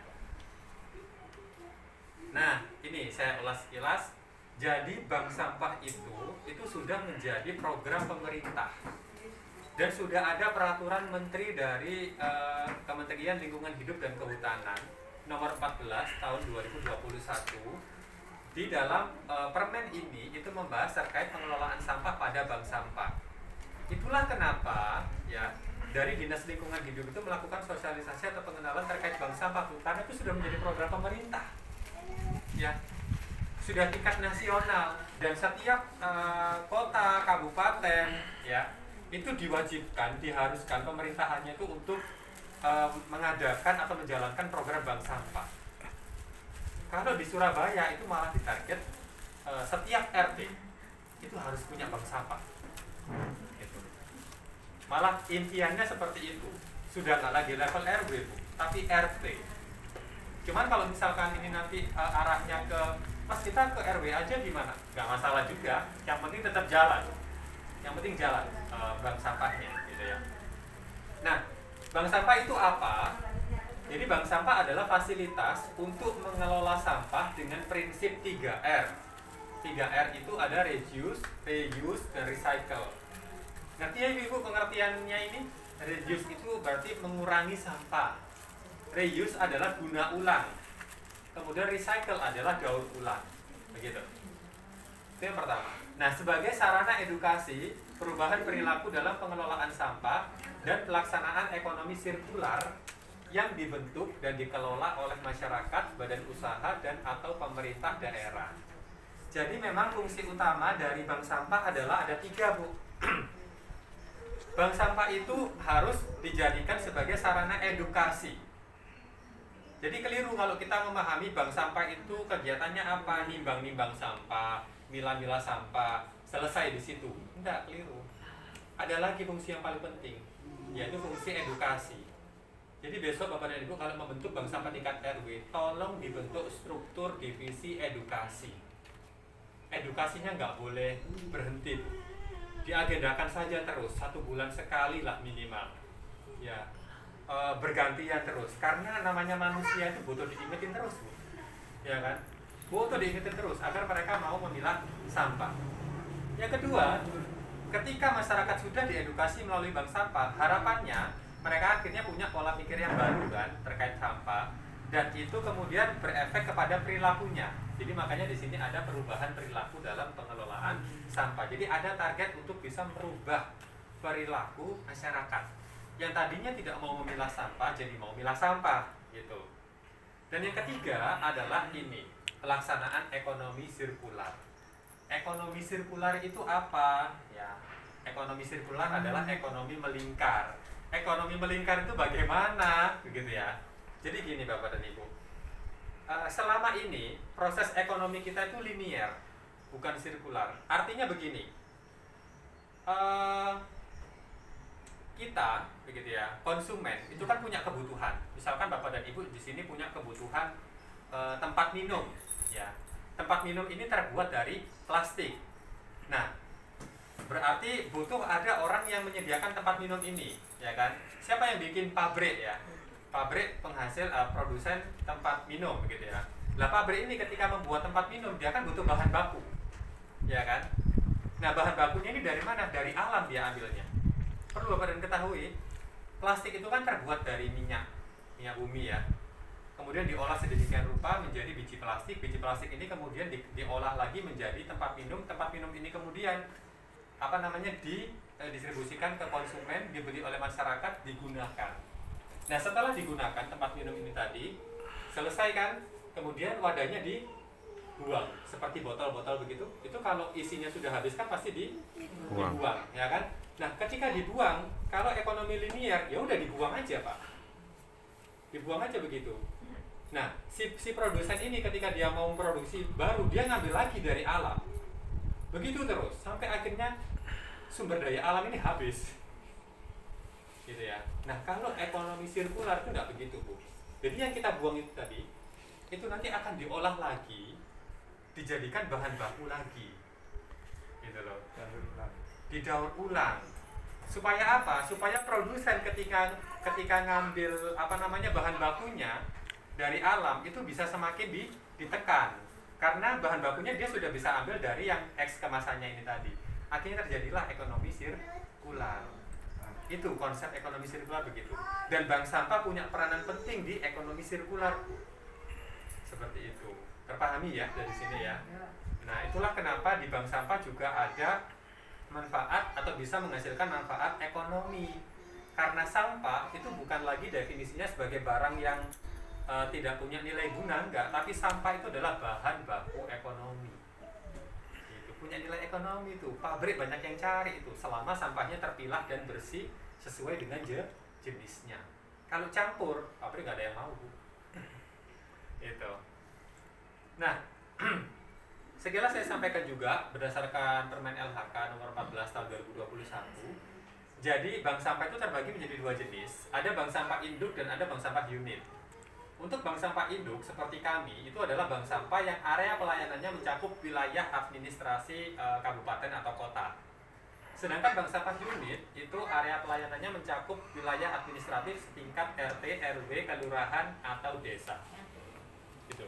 Nah, ini saya ulas sekilas. Jadi bank sampah itu sudah menjadi program pemerintah. Dan sudah ada peraturan menteri dari Kementerian Lingkungan Hidup dan Kehutanan nomor 14 tahun 2021. Di dalam permen ini itu membahas terkait pengelolaan sampah pada bank sampah. Itulah kenapa ya dari Dinas Lingkungan Hidup itu melakukan sosialisasi atau pengenalan terkait bank sampah, karena itu sudah menjadi program pemerintah. Ya, sudah tingkat nasional, dan setiap kota, kabupaten ya itu diwajibkan, diharuskan pemerintahannya itu untuk mengadakan atau menjalankan program bank sampah. Kalau di Surabaya itu malah ditarget setiap RT itu harus punya bank sampah. Gitu. Malah impiannya seperti itu. Sudah nggak lagi level RW, Bu, tapi RT. Cuman kalau misalkan ini nanti arahnya ke Mas, kita ke RW aja gimana? Nggak masalah juga. Yang penting tetap jalan. Yang penting jalan bank sampahnya, gitu ya. Nah, bank sampah itu apa? Jadi bank sampah adalah fasilitas untuk mengelola sampah dengan prinsip 3R. 3R itu ada reduce, reuse, dan recycle. Ngerti ya Ibu pengertiannya ini? Reduce itu berarti mengurangi sampah. Reuse adalah guna ulang. Kemudian recycle adalah daur ulang. Begitu. Itu yang pertama. Nah, sebagai sarana edukasi, perubahan perilaku dalam pengelolaan sampah dan pelaksanaan ekonomi sirkular yang dibentuk dan dikelola oleh masyarakat, badan usaha, dan atau pemerintah daerah. Jadi memang fungsi utama dari bank sampah adalah ada 3, Bu. Bank sampah itu harus dijadikan sebagai sarana edukasi. Jadi keliru kalau kita memahami bank sampah itu kegiatannya apa, nimbang-nimbang sampah, milah-milah sampah, selesai di situ. Enggak, keliru. Ada lagi fungsi yang paling penting, yaitu fungsi edukasi. Jadi besok Bapak dan Ibu kalau membentuk bank sampah tingkat RW, tolong dibentuk struktur divisi edukasi. Edukasinya nggak boleh berhenti, diagendakan saja terus, 1 bulan sekali lah minimal. Ya, bergantian terus, karena namanya manusia itu butuh diingetin terus, Bu. Ya kan? Butuh diingetin terus agar mereka mau memilah sampah. Yang kedua, ketika masyarakat sudah diedukasi melalui bank sampah, harapannya mereka akhirnya punya pola pikir yang baru kan terkait sampah, dan itu kemudian berefek kepada perilakunya. Jadi makanya di sini ada perubahan perilaku dalam pengelolaan sampah. Jadi ada target untuk bisa merubah perilaku masyarakat yang tadinya tidak mau memilah sampah jadi mau memilah sampah gitu. Dan yang ketiga adalah ini, pelaksanaan ekonomi sirkular. Ekonomi sirkular itu apa? Ya, ekonomi sirkular adalah ekonomi melingkar. Ekonomi melingkar itu bagaimana? Begitu ya. Jadi gini Bapak dan Ibu, selama ini proses ekonomi kita itu linier, bukan sirkular. Artinya begini, kita begitu ya, konsumen itu kan punya kebutuhan. Misalkan Bapak dan Ibu di sini punya kebutuhan tempat minum, ya. Tempat minum ini terbuat dari plastik. Nah, berarti butuh ada orang yang menyediakan tempat minum ini, ya kan? Siapa yang bikin pabrik ya? Pabrik penghasil produsen tempat minum begitu ya. Nah, pabrik ini ketika membuat tempat minum dia kan butuh bahan baku, ya kan? Nah, bahan bakunya ini dari mana? Dari alam dia ambilnya. Perlu Bapak dan ketahui, plastik itu kan terbuat dari minyak bumi ya. Kemudian diolah sedemikian rupa menjadi biji plastik. Biji plastik ini kemudian diolah lagi menjadi tempat minum. Tempat minum ini kemudian didistribusikan ke konsumen, dibeli oleh masyarakat, digunakan. Nah, setelah digunakan tempat minum ini tadi selesai kan, kemudian wadahnya dibuang seperti botol-botol begitu. Itu kalau isinya sudah habis kan pasti dibuang, ya kan? Nah, ketika dibuang, kalau ekonomi linier ya udah dibuang aja, Pak. Dibuang aja begitu. Nah, si produsen ini ketika dia mau memproduksi baru, dia ngambil lagi dari alam. Begitu terus sampai akhirnya sumber daya alam ini habis. Gitu ya. Nah, kalau ekonomi sirkular itu tidak begitu, Bu. Jadi yang kita buang itu tadi, itu nanti akan diolah lagi, dijadikan bahan baku lagi. Gitu loh. Didaur ulang. Supaya apa? Supaya produsen ketika ngambil bahan bakunya dari alam itu bisa semakin ditekan karena bahan bakunya dia sudah bisa ambil dari yang X kemasannya ini tadi. Akhirnya terjadilah ekonomi sirkular. Itu konsep ekonomi sirkular begitu. Dan bank sampah punya peranan penting di ekonomi sirkular. Seperti itu. Terpahami ya dari sini ya. Nah, itulah kenapa di bank sampah juga ada manfaat atau bisa menghasilkan manfaat ekonomi. Karena sampah itu bukan lagi definisinya sebagai barang yang tidak punya nilai guna, enggak, tapi sampah itu adalah bahan baku ekonomi. Itu punya nilai ekonomi itu. Pabrik banyak yang cari itu selama sampahnya terpilah dan bersih sesuai dengan jenisnya. Kalau campur, pabrik nggak ada yang mau. Itu. Nah, sekilas saya sampaikan juga berdasarkan Permen LHK nomor 14 tahun 2021. Jadi bank sampah itu terbagi menjadi dua jenis. Ada bank sampah induk dan ada bank sampah unit. Untuk bank sampah induk seperti kami itu adalah bank sampah yang area pelayanannya mencakup wilayah administrasi kabupaten atau kota. Sedangkan bank sampah unit itu area pelayanannya mencakup wilayah administratif setingkat RT, RW, kelurahan atau desa. Gitu.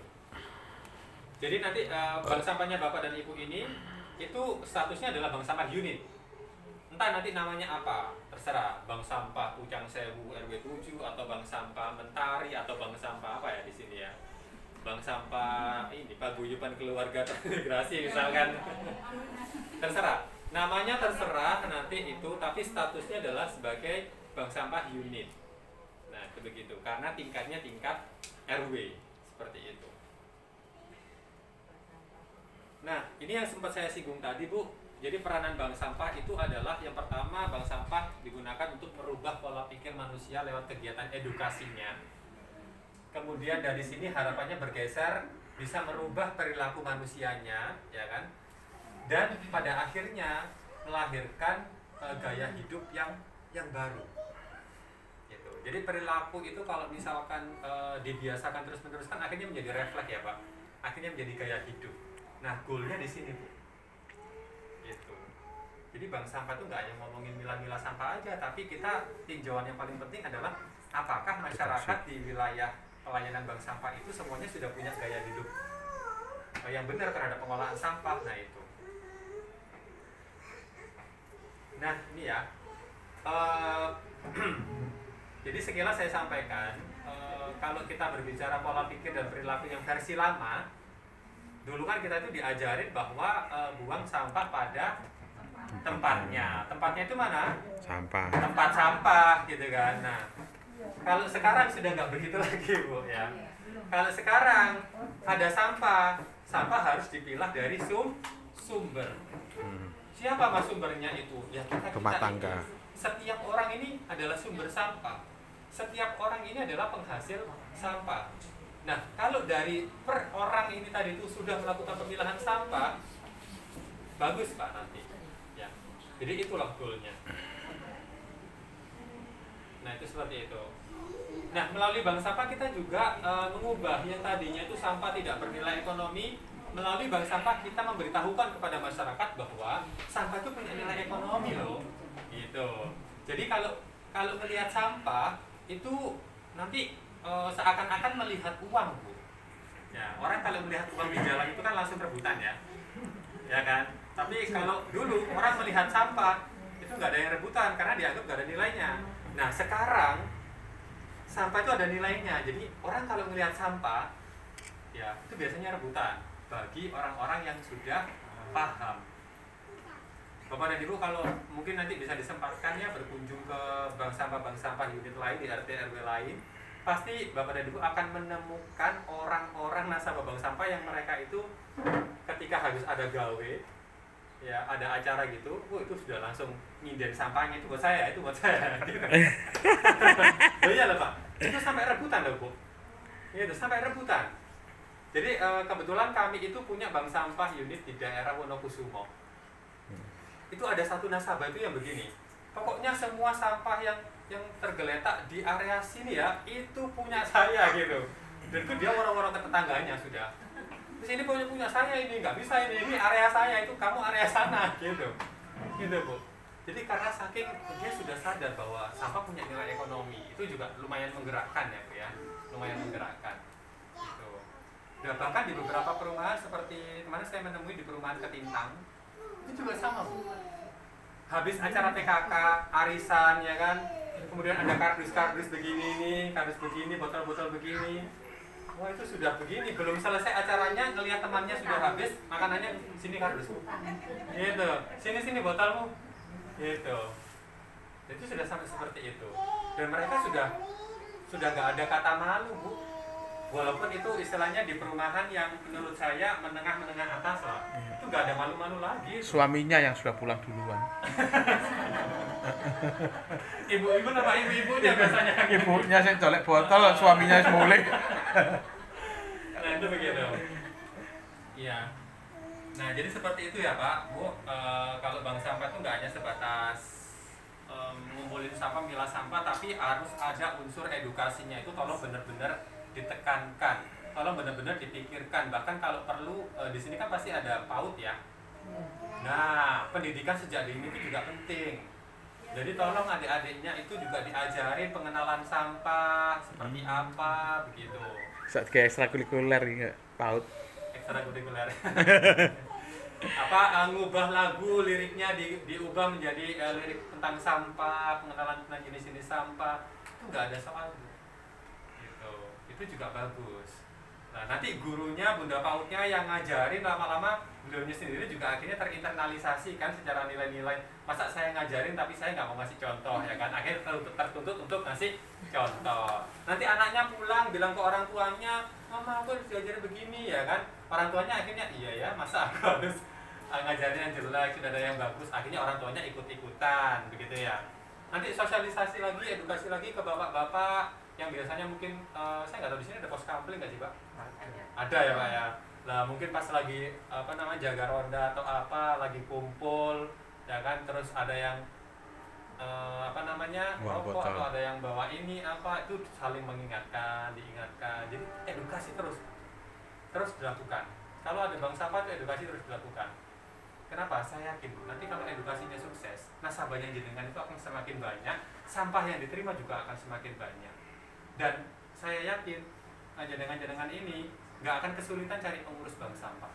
Jadi nanti bank sampahnya Bapak dan Ibu ini itu statusnya adalah bank sampah unit. Entah nanti namanya apa, terserah. Bank sampah Pucang Sewu RW 7 atau bank sampah Mentari atau bank sampah apa ya di sini ya. Bank sampah ini Paguyuban Keluarga Terintegrasi misalkan. Terserah. Namanya terserah nanti itu, tapi statusnya adalah sebagai bank sampah unit. Nah, itu begitu. Karena tingkatnya tingkat RW seperti itu. Nah, ini yang sempat saya singgung tadi, Bu. Jadi peranan bank sampah itu adalah yang pertama, bank sampah digunakan untuk merubah pola pikir manusia lewat kegiatan edukasinya. Kemudian dari sini harapannya bergeser bisa merubah perilaku manusianya, ya kan? Dan pada akhirnya melahirkan gaya hidup yang baru. Gitu. Jadi perilaku itu kalau misalkan dibiasakan terus-menerus kan akhirnya menjadi refleks ya, Pak. Akhirnya menjadi gaya hidup. Nah, goalnya di sini, Bu. Gitu. Jadi bank sampah itu nggak hanya ngomongin milah-milah sampah aja, tapi kita tinjauan yang paling penting adalah apakah masyarakat di wilayah pelayanan bank sampah itu semuanya sudah punya gaya hidup yang benar terhadap pengolahan sampah. Nah itu. Nah ini ya. Jadi sekilas saya sampaikan, kalau kita berbicara pola pikir dan perilaku yang versi lama, dulu kan kita itu diajarin bahwa buang sampah pada tempatnya. Tempatnya itu mana? Sampah. Tempat sampah gitu kan. Nah, kalau sekarang sudah nggak begitu lagi, Bu ya. Kalau sekarang ada sampah, sampah harus dipilah dari sumber. Siapa mas sumbernya itu? Ya kita Rumah tangga. Setiap orang ini adalah sumber sampah. Setiap orang ini adalah penghasil sampah. Nah, kalau dari per orang ini tadi itu sudah melakukan pemilahan sampah, bagus Pak nanti. Ya. Jadi itulah goalnya. Nah, itu seperti itu. Nah, melalui bank sampah kita juga mengubah yang tadinya itu sampah tidak bernilai ekonomi. Melalui bank sampah kita memberitahukan kepada masyarakat bahwa sampah itu punya nilai ekonomi loh. Gitu. Jadi kalau melihat sampah itu nanti seakan-akan melihat uang, Bu. Ya, orang kalau melihat uang di jalan itu kan langsung rebutan ya. Ya kan? Tapi kalau dulu orang melihat sampah itu nggak ada yang rebutan karena dianggap nggak ada nilainya. Nah, sekarang sampah itu ada nilainya. Jadi orang kalau melihat sampah ya itu biasanya rebutan bagi orang-orang yang sudah paham. Bapak dan Ibu kalau mungkin nanti bisa disempatkan ya berkunjung ke bank sampah unit lain di RT RW lain, pasti Bapak dan Ibu akan menemukan orang-orang nasabah bank sampah yang mereka itu ketika habis ada gawe, ya ada acara gitu, itu sudah langsung nginden sampahnya itu buat saya gitu. Oh iya loh Pak, itu sampai rebutan loh Bu. Itu sampai rebutan. Jadi kebetulan kami itu punya bank sampah unit di daerah Wonokusumo. Itu ada satu nasabah itu yang begini. Pokoknya semua sampah yang tergeletak di area sini ya itu punya saya gitu. Dan itu dia orang-orang ke tetangganya sudah. Terus ini punya saya ini nggak bisa ini area saya itu kamu area sana gitu. Gitu Bu. Jadi karena saking dia sudah sadar bahwa sampah punya nilai ekonomi itu juga lumayan menggerakkan ya Bu ya. Lumayan menggerakkan. Dan bahkan di beberapa perumahan seperti kemarin saya menemui di perumahan Ketintang itu juga sama Bu. Habis acara PKK, arisan ya kan, kemudian ada kardus-kardus begini nih, kardus begini, botol-botol begini. Wah itu sudah begini, belum selesai acaranya, ngelihat temannya sudah habis, makanannya sini kardus. Gitu, sini botolmu. Gitu. Jadi sudah sampai seperti itu. Dan mereka sudah nggak ada kata malu Bu. Walaupun itu istilahnya di perumahan yang menurut saya menengah atas lah, itu nggak ada malu-malu lagi. Suaminya yang sudah pulang duluan. Ibu-ibu nama ibu-ibunya biasanya. Ibunya yang colek botol, suaminya mulai. Nah itu begitu. Iya. Nah jadi seperti itu ya Pak, Bu. Kalau bank sampah itu nggak hanya sebatas ngumpulin sampah, milah sampah, tapi harus ada unsur edukasinya. Itu tolong benar-benar ditekankan, tolong benar-benar dipikirkan. Bahkan kalau perlu di sini kan pasti ada PAUD ya. Nah pendidikan sejak dini itu juga penting. Jadi tolong adik-adiknya itu juga diajari pengenalan sampah seperti apa begitu. Saat kayak ekstrakurikuler ya, PAUD. Ekstrakurikuler. Ngubah lagu liriknya diubah menjadi lirik tentang sampah, pengenalan tentang jenis-jenis sampah. Itu nggak ada soal. Gitu. Itu juga bagus. Nah nanti gurunya, bunda PAUD-nya yang ngajarin, lama-lama beliaunya sendiri juga akhirnya terinternalisasi kan secara nilai-nilai. Masa saya ngajarin tapi saya nggak mau ngasih contoh ya kan, akhirnya tertuntut untuk ngasih contoh. Nanti anaknya pulang bilang ke orang tuanya, mama aku harus diajarin begini ya kan. Orang tuanya akhirnya iya ya, masa aku harus ngajarin yang jelek, sudah ada yang bagus. Akhirnya orang tuanya ikut-ikutan begitu ya. Nanti sosialisasi lagi, edukasi lagi ke bapak-bapak yang biasanya mungkin saya nggak tahu di sini ada pos kampling nggak sih Pak? Ada ya Pak ya. Nah mungkin pas lagi jaga ronda atau apa, lagi kumpul ya kan, terus ada yang rokok atau ada yang bawa ini apa, itu saling mengingatkan, diingatkan. Jadi edukasi terus dilakukan. Kalau ada bank sampah itu edukasi terus dilakukan. Kenapa? Saya yakin nanti kalau edukasinya sukses, nasabahnya jenengan itu akan semakin banyak, sampah yang diterima juga akan semakin banyak. Dan saya yakin jenengan-jenengan ini nggak akan kesulitan cari pengurus bank sampah.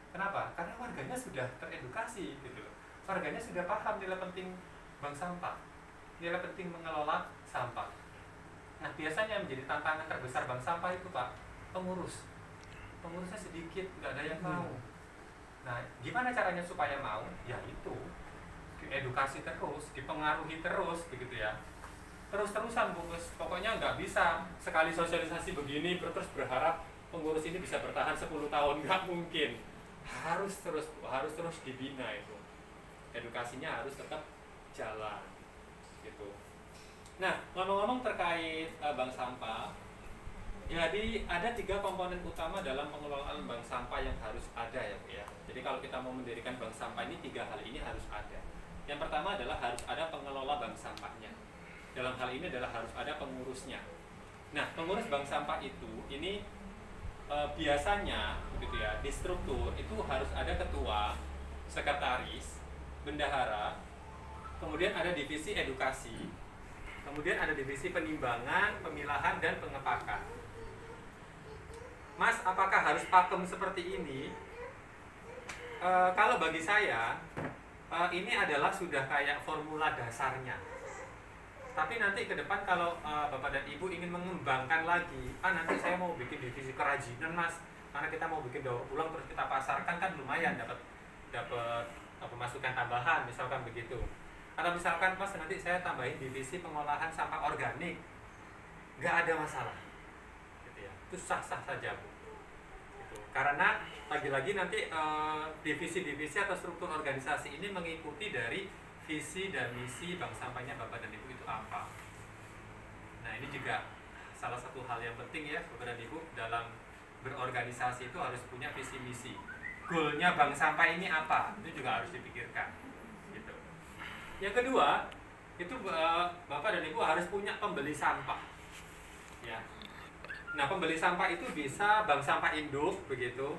Kenapa? Karena warganya sudah teredukasi gitu. Warganya sudah paham nilai penting bank sampah, nilai penting mengelola sampah. Nah biasanya menjadi tantangan terbesar bank sampah itu Pak, pengurusnya sedikit, nggak ada yang mau. Nah gimana caranya supaya mau? Ya itu diedukasi terus, dipengaruhi terus begitu ya. Terus-terusan bungkus, pokoknya nggak bisa sekali sosialisasi begini terus berharap pengurus ini bisa bertahan 10 tahun, nggak mungkin. Harus terus dibina itu, edukasinya harus tetap jalan gitu. Nah ngomong-ngomong terkait bank sampah, jadi ada 3 komponen utama dalam pengelolaan bank sampah yang harus ada ya Bu ya. Jadi kalau kita mau mendirikan bank sampah ini 3 hal ini harus ada. Yang pertama adalah harus ada pengelola bank sampahnya. Dalam hal ini adalah harus ada pengurusnya. Nah, pengurus bank sampah itu ini biasanya begitu ya, di struktur itu harus ada ketua, sekretaris, bendahara, kemudian ada divisi edukasi, kemudian ada divisi penimbangan, pemilahan dan pengepakan. Mas, apakah harus pakem seperti ini? Kalau bagi saya ini adalah sudah kayak formula dasarnya. Tapi nanti ke depan kalau Bapak dan Ibu ingin mengembangkan lagi, nanti saya mau bikin divisi kerajinan Mas, karena kita mau bikin daur ulang terus kita pasarkan kan lumayan dapat pemasukan tambahan misalkan begitu. Atau misalkan Mas nanti saya tambahin divisi pengolahan sampah organik, nggak ada masalah, gitu ya. Itu sah-sah saja Bu. Gitu. Karena lagi-lagi nanti divisi-divisi atau struktur organisasi ini mengikuti dari visi dan misi bank sampahnya Bapak dan Ibu itu apa. Nah ini juga salah satu hal yang penting ya Bapak dan Ibu, dalam berorganisasi itu harus punya visi misi. Goalnya bank sampah ini apa, itu juga harus dipikirkan gitu. Yang kedua itu Bapak dan Ibu harus punya pembeli sampah ya. Nah pembeli sampah itu bisa bank sampah induk begitu,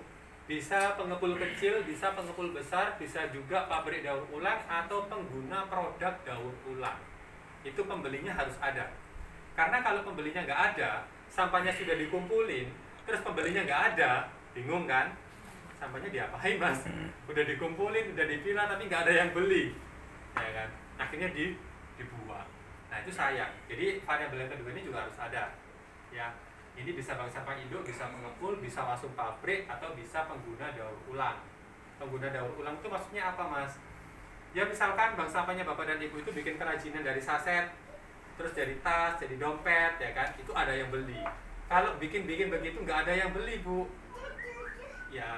bisa pengepul kecil, bisa pengepul besar, bisa juga pabrik daur ulang atau pengguna produk daur ulang. Itu pembelinya harus ada. Karena kalau pembelinya nggak ada, sampahnya sudah dikumpulin, terus pembelinya nggak ada, bingung kan? Sampahnya diapain mas? Udah dikumpulin, udah dipilah tapi nggak ada yang beli, ya kan? Akhirnya dibuang. Nah itu sayang. Jadi variabel yang kedua ini juga harus ada, ya. Ini bisa bank sampah induk, bisa pengepul, bisa langsung pabrik, atau bisa pengguna daur ulang. Pengguna daur ulang itu maksudnya apa mas? Ya misalkan bank sampahnya bapak dan ibu itu bikin kerajinan dari saset, terus jadi tas, jadi dompet, ya kan? Itu ada yang beli. Kalau bikin begitu nggak ada yang beli bu. Ya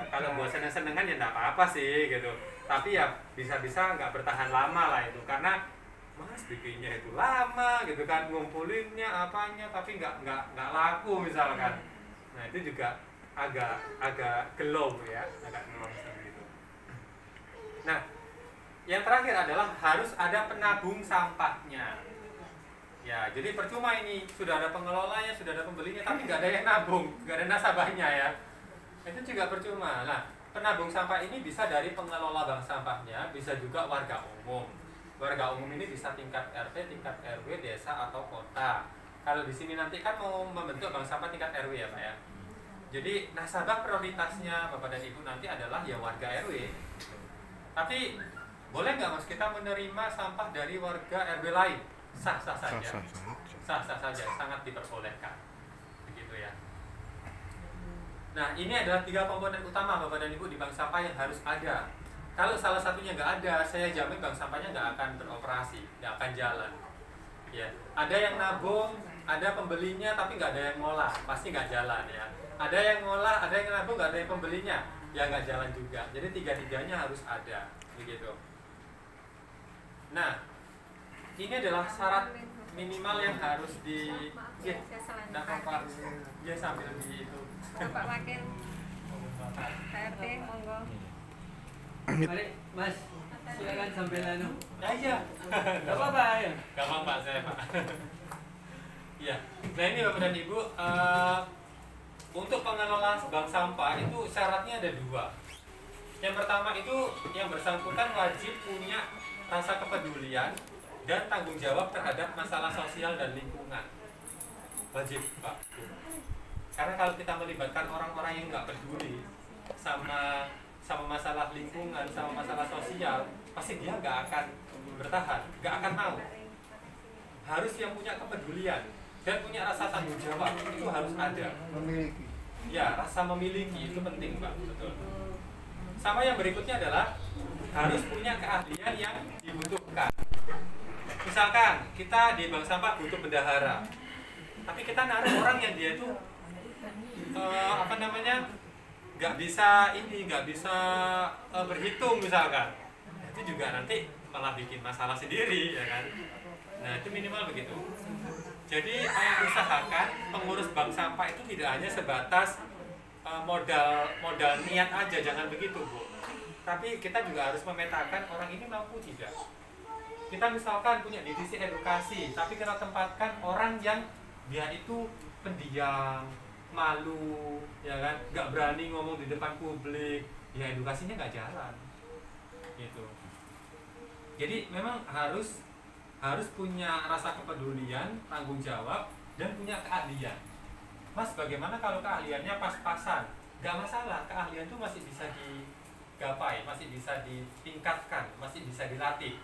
kalau buat seneng-senengan ya nggak apa-apa sih gitu. Tapi ya bisa-bisa nggak bertahan lama lah itu, karena mas bikinnya itu lama gitu kan, ngumpulinnya apanya tapi nggak laku misalkan. Nah itu juga agak gelom ya, agak gelom seperti itu. Nah yang terakhir adalah harus ada penabung sampahnya. Ya jadi percuma ini sudah ada pengelolanya, sudah ada pembelinya tapi nggak ada yang nabung, nggak ada nasabahnya ya. Itu juga percuma. Nah penabung sampah ini bisa dari pengelola bank sampahnya, bisa juga warga umum. Warga umum ini bisa tingkat RT, tingkat RW, desa atau kota. Kalau di sini nanti kan mau membentuk bank sampah tingkat RW ya Pak ya. Jadi nasabah prioritasnya Bapak dan Ibu nanti adalah ya warga RW. Tapi boleh nggak mas kita menerima sampah dari warga RW lain? Sah-sah saja. Sah-sah saja, sangat diperbolehkan. Begitu ya. Nah ini adalah 3 komponen utama Bapak dan Ibu di bank sampah yang harus ada. Kalau salah satunya nggak ada, saya jamin bank sampahnya nggak akan beroperasi, nggak akan jalan. Ya, ada yang nabung, ada pembelinya, tapi nggak ada yang ngolah, pasti nggak jalan ya. Ada yang ngolah, ada yang nabung, nggak ada yang pembelinya, ya nggak jalan juga. Jadi 3-tiganya harus ada, begitu. Nah, ini adalah syarat minimal yang harus di. Ya, nggak apa-apa. Ya sambil di itu. Bapak Wakil KRT, monggo. Mari mas, silakan sambil anu. Iya. Gak apa-apa ya. Gampang Pak saya Pak. Iya. Nah ini Bapak dan Ibu, untuk pengelola bank sampah itu syaratnya ada 2. Yang pertama itu yang bersangkutan wajib punya rasa kepedulian dan tanggung jawab terhadap masalah sosial dan lingkungan. Wajib Pak. Karena kalau kita melibatkan orang-orang yang nggak peduli sama masalah lingkungan, sama masalah sosial, pasti dia nggak akan bertahan, nggak akan mau. Harus yang punya kepedulian dan punya rasa tanggung jawab, itu harus ada. Memiliki. Ya, rasa memiliki itu penting Pak, betul. Sama yang berikutnya adalah harus punya keahlian yang dibutuhkan. Misalkan kita di bank sampah butuh bendahara, tapi kita naruh orang yang dia itu nggak bisa berhitung misalkan, itu juga nanti malah bikin masalah sendiri ya kan. Nah itu minimal begitu. Jadi usahakan pengurus bank sampah itu tidak hanya sebatas modal niat aja, jangan begitu Bu. Tapi kita juga harus memetakan orang ini mampu tidak. Kita misalkan punya divisi edukasi, tapi kita tempatkan orang yang dia itu pendiam, malu, ya kan, nggak berani ngomong di depan publik, ya edukasinya nggak jalan, gitu. Jadi memang harus punya rasa kepedulian, tanggung jawab, dan punya keahlian. Mas, bagaimana kalau keahliannya pas-pasan? Nggak masalah, keahlian itu masih bisa digapai, masih bisa ditingkatkan, masih bisa dilatih.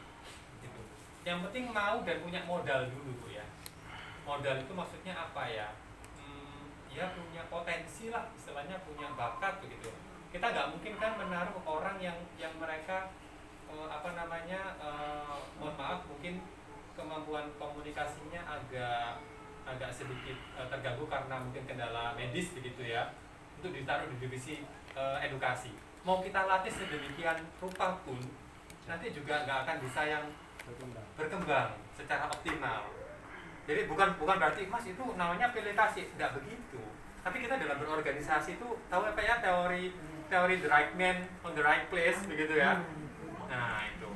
Gitu. Yang penting mau dan punya modal dulu, Bu ya. Modal itu maksudnya apa ya? Ya punya potensi lah, istilahnya punya bakat begitu. Kita nggak mungkin kan menaruh orang yang mereka mohon maaf mungkin kemampuan komunikasinya agak sedikit terganggu karena mungkin kendala medis begitu ya, untuk ditaruh di divisi edukasi. Mau kita latih sedemikian rupa pun nanti juga nggak akan bisa yang berkembang secara optimal. Jadi bukan berarti Mas itu namanya pilih kasih, nggak begitu. Tapi kita dalam berorganisasi itu tahu apa ya, teori the right man on the right place begitu ya. Nah itu,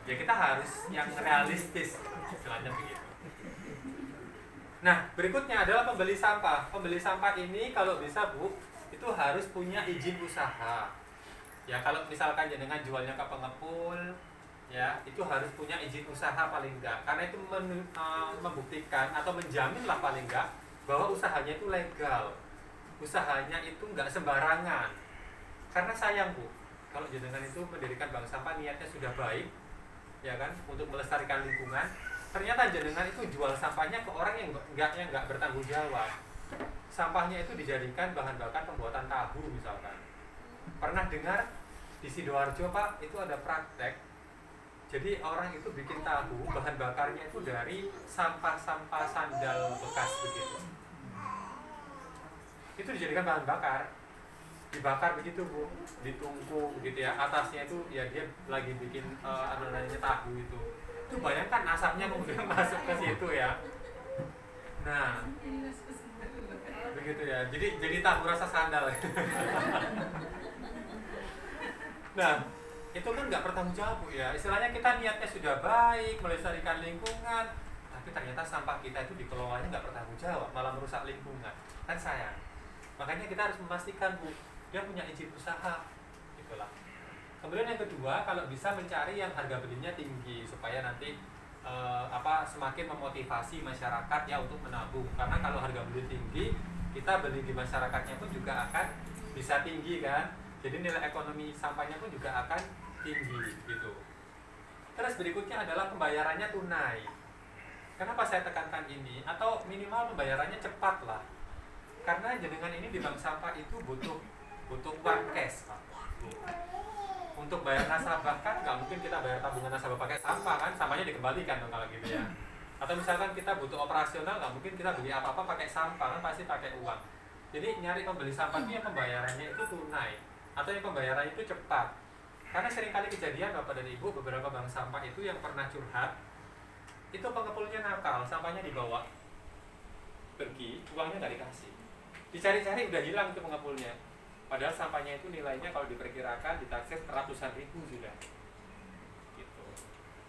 ya kita harus yang realistis istilahnya begitu. Nah berikutnya adalah pembeli sampah. Pembeli sampah ini kalau bisa Bu itu harus punya izin usaha. Ya kalau misalkan jenengan jualnya ke pengepul, ya itu harus punya izin usaha paling enggak, karena itu membuktikan atau menjamin lah paling enggak bahwa usahanya itu legal. usahanya itu nggak sembarangan. Karena sayang Bu, kalau jenengan itu mendirikan bank sampah niatnya sudah baik, ya kan, untuk melestarikan lingkungan, ternyata jenengan itu jual sampahnya ke orang yang nggak bertanggung jawab. Sampahnya itu dijadikan bahan bakar pembuatan tahu misalkan. Pernah dengar di Sidoarjo Pak, itu ada praktek. Jadi orang itu bikin tahu, bahan bakarnya itu dari sampah-sampah sandal bekas begitu. Itu dijadikan bahan bakar, dibakar begitu Bu, ditungku gitu ya. Atasnya itu ya dia lagi bikin namanya tahu itu. Itu bayangkan asapnya kemudian masuk ke situ ya. Nah, begitu ya. Jadi tahu rasa sandal. Nah, itu kan nggak bertanggung jawab Bu ya. Istilahnya kita niatnya sudah baik, melestarikan lingkungan, tapi ternyata sampah kita itu dikelolanya nggak bertanggung jawab, malah merusak lingkungan. Kan sayang. Makanya kita harus memastikan Bu, dia punya izin usaha, gitulah. Kemudian yang kedua, kalau bisa mencari yang harga belinya tinggi supaya nanti semakin memotivasi masyarakat ya untuk menabung. Karena kalau harga beli tinggi, kita beli di masyarakatnya pun juga akan bisa tinggi kan. Jadi nilai ekonomi sampahnya pun juga akan tinggi gitu. Terus berikutnya adalah pembayarannya tunai. Kenapa saya tekankan ini? Atau minimal pembayarannya cepat lah. Karena jenengan ini di bank sampah itu butuh uang cash Pak. Untuk bayar nasabah kan nggak mungkin kita bayar tabungan nasabah pakai sampah kan, sampahnya dikembalikan dong kalau gitu ya. Atau misalkan kita butuh operasional, nggak mungkin kita beli apa-apa pakai sampah kan, pasti pakai uang. Jadi nyari pembeli sampah itu yang pembayarannya itu tunai atau yang pembayaran itu cepat. Karena seringkali kejadian Bapak dan Ibu, beberapa bank sampah itu yang pernah curhat, itu pengepulnya nakal, sampahnya dibawa pergi, uangnya nggak dikasih. Dicari-cari udah hilang itu pengepulnya. Padahal sampahnya itu nilainya kalau diperkirakan ditaksir ratusan ribu sudah. Gitu.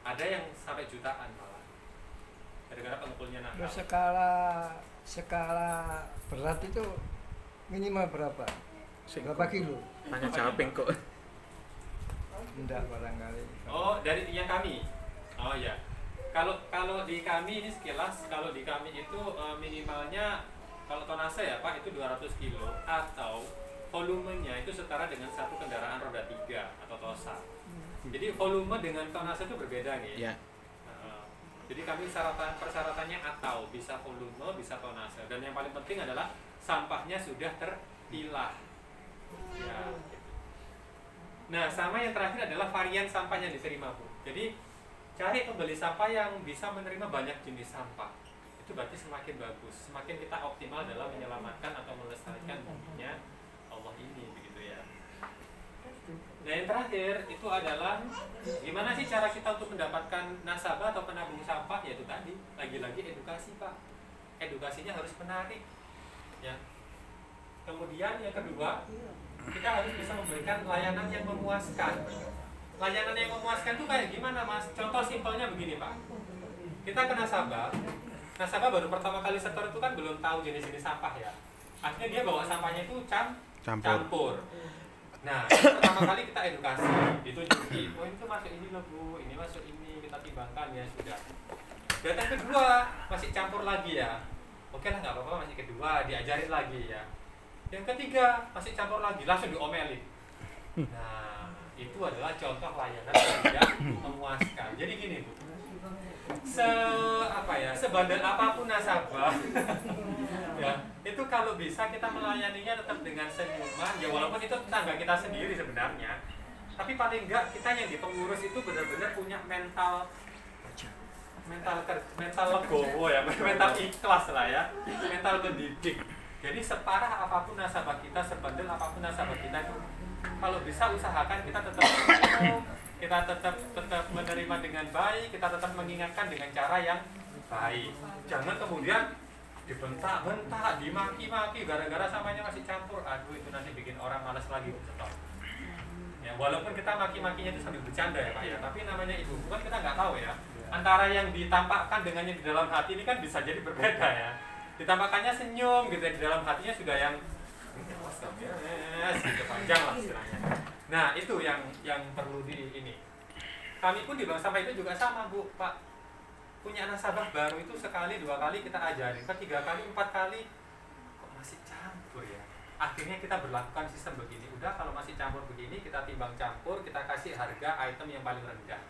Ada yang sampai jutaan malah. Gara-gara pengepulnya nakal. Skala berat itu minimal berapa? Berapa kilo? Tanya jawab kok. Enggak barangkali. Oh, dari yang kami. Oh ya. Kalau di kami ini sekilas, kalau di kami itu minimalnya kalau tonase ya Pak itu 200 kilo atau volumenya itu setara dengan satu kendaraan roda 3 atau Tosa. Jadi volume dengan tonase itu berbeda nih. Ya. Jadi kami persyaratannya atau bisa volume, bisa tonase. Dan yang paling penting adalah sampahnya sudah terpilah. Ya. Nah, sama yang terakhir adalah varian sampah yang diterima Bu. Jadi cari pembeli sampah yang bisa menerima banyak jenis sampah. Itu berarti semakin bagus, semakin kita optimal dalam menyelamatkan atau melestarikan buminya Allah ini, begitu ya. Nah yang terakhir itu adalah gimana sih cara kita untuk mendapatkan nasabah atau penabung sampah? Yaitu tadi, lagi-lagi edukasi Pak. Edukasinya harus menarik ya. Kemudian yang kedua, kita harus bisa memberikan layanan yang memuaskan. Layanan yang memuaskan itu kayak gimana Mas? Contoh simpelnya begini Pak. Kita ke nasabah baru pertama kali setor itu kan belum tahu jenis-jenis sampah ya. Akhirnya dia bawa sampahnya itu campur. Nah, pertama kali kita edukasi, ditunjukin, oh ini tuh masuk ini loh Bu, ini masuk ini, kita timbangkan ya sudah. Datang kedua, masih campur lagi ya. Oke lah nggak apa-apa, masih kedua, diajarin lagi ya. Yang ketiga, masih campur lagi, langsung diomelin. Nah, itu adalah contoh layanan yang tidak memuaskan. Jadi gini Bu, sebandel apapun nasabah ya, itu kalau bisa kita melayaninya tetap dengan senyuman ya, walaupun itu tetangga kita sendiri sebenarnya, tapi paling enggak kita yang di pengurus itu benar-benar punya mental legowo ya, mental ikhlas lah ya, mental pendidik. Jadi separah apapun nasabah kita, sebandel apapun nasabah kita itu, kalau bisa usahakan kita tetap kita tetap menerima dengan baik, kita tetap mengingatkan dengan cara yang baik. Jangan kemudian dibentak-bentak, dimaki-maki gara-gara sampahnya masih campur. Aduh, itu nanti bikin orang malas lagi stop. Ya, walaupun kita maki-makinya itu sambil bercanda ya Pak ya, tapi namanya ibu kan kita nggak tahu ya. Antara yang ditampakkan dengan yang di dalam hati ini kan bisa jadi berbeda ya. Ditampakkannya senyum gitu ya, di dalam hatinya sudah yang gitu panjang lah istilahnya. Nah itu yang perlu di ini. Kami pun di bank sampah itu juga sama Bu, Pak. Punya nasabah baru itu sekali, 2 kali kita ajarin, 3 kali, 4 kali kok masih campur ya. akhirnya kita berlakukan sistem begini, udah kalau masih campur begini kita timbang campur, kita kasih harga item yang paling rendah.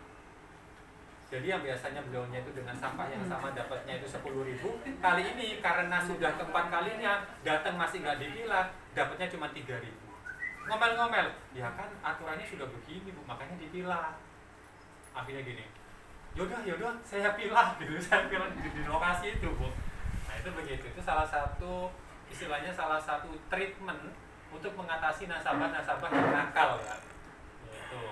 Jadi yang biasanya beliaunya itu dengan sampah yang sama dapatnya itu 10.000, kali ini karena sudah keempat kalinya datang masih nggak dipilah, dapatnya cuma 3.000. Ngomel-ngomel, ya kan aturannya sudah begini Bu, makanya dipilah. Akhirnya gini, yaudah saya pilah gitu, saya pilah di lokasi itu Bu. Nah itu begitu, itu salah satu istilahnya salah satu treatment untuk mengatasi nasabah-nasabah yang nakal ya. Gitu.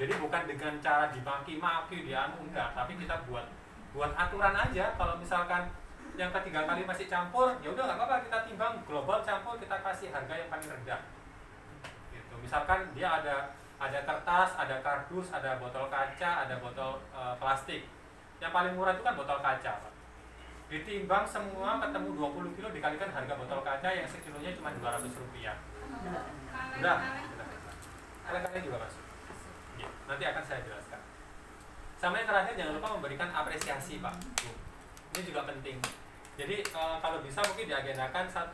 Jadi bukan dengan cara dimaki-maki dianu enggak, tapi kita buat aturan aja. Kalau misalkan yang ketiga kali masih campur, ya udah nggak apa-apa, kita timbang global campur, kita kasih harga yang paling rendah. Gitu. Misalkan dia ada kertas, ada kardus, ada botol kaca, ada botol plastik. Yang paling murah itu kan botol kaca, Pak. Ditimbang semua ketemu 20 kilo dikalikan harga botol kaca yang sekilonya cuma Rp200. Udah. Kalian juga masuk. Ya, nanti akan saya jelaskan. Sama yang terakhir, jangan lupa memberikan apresiasi Pak. Ini juga penting. Jadi kalau bisa mungkin diagendakan 1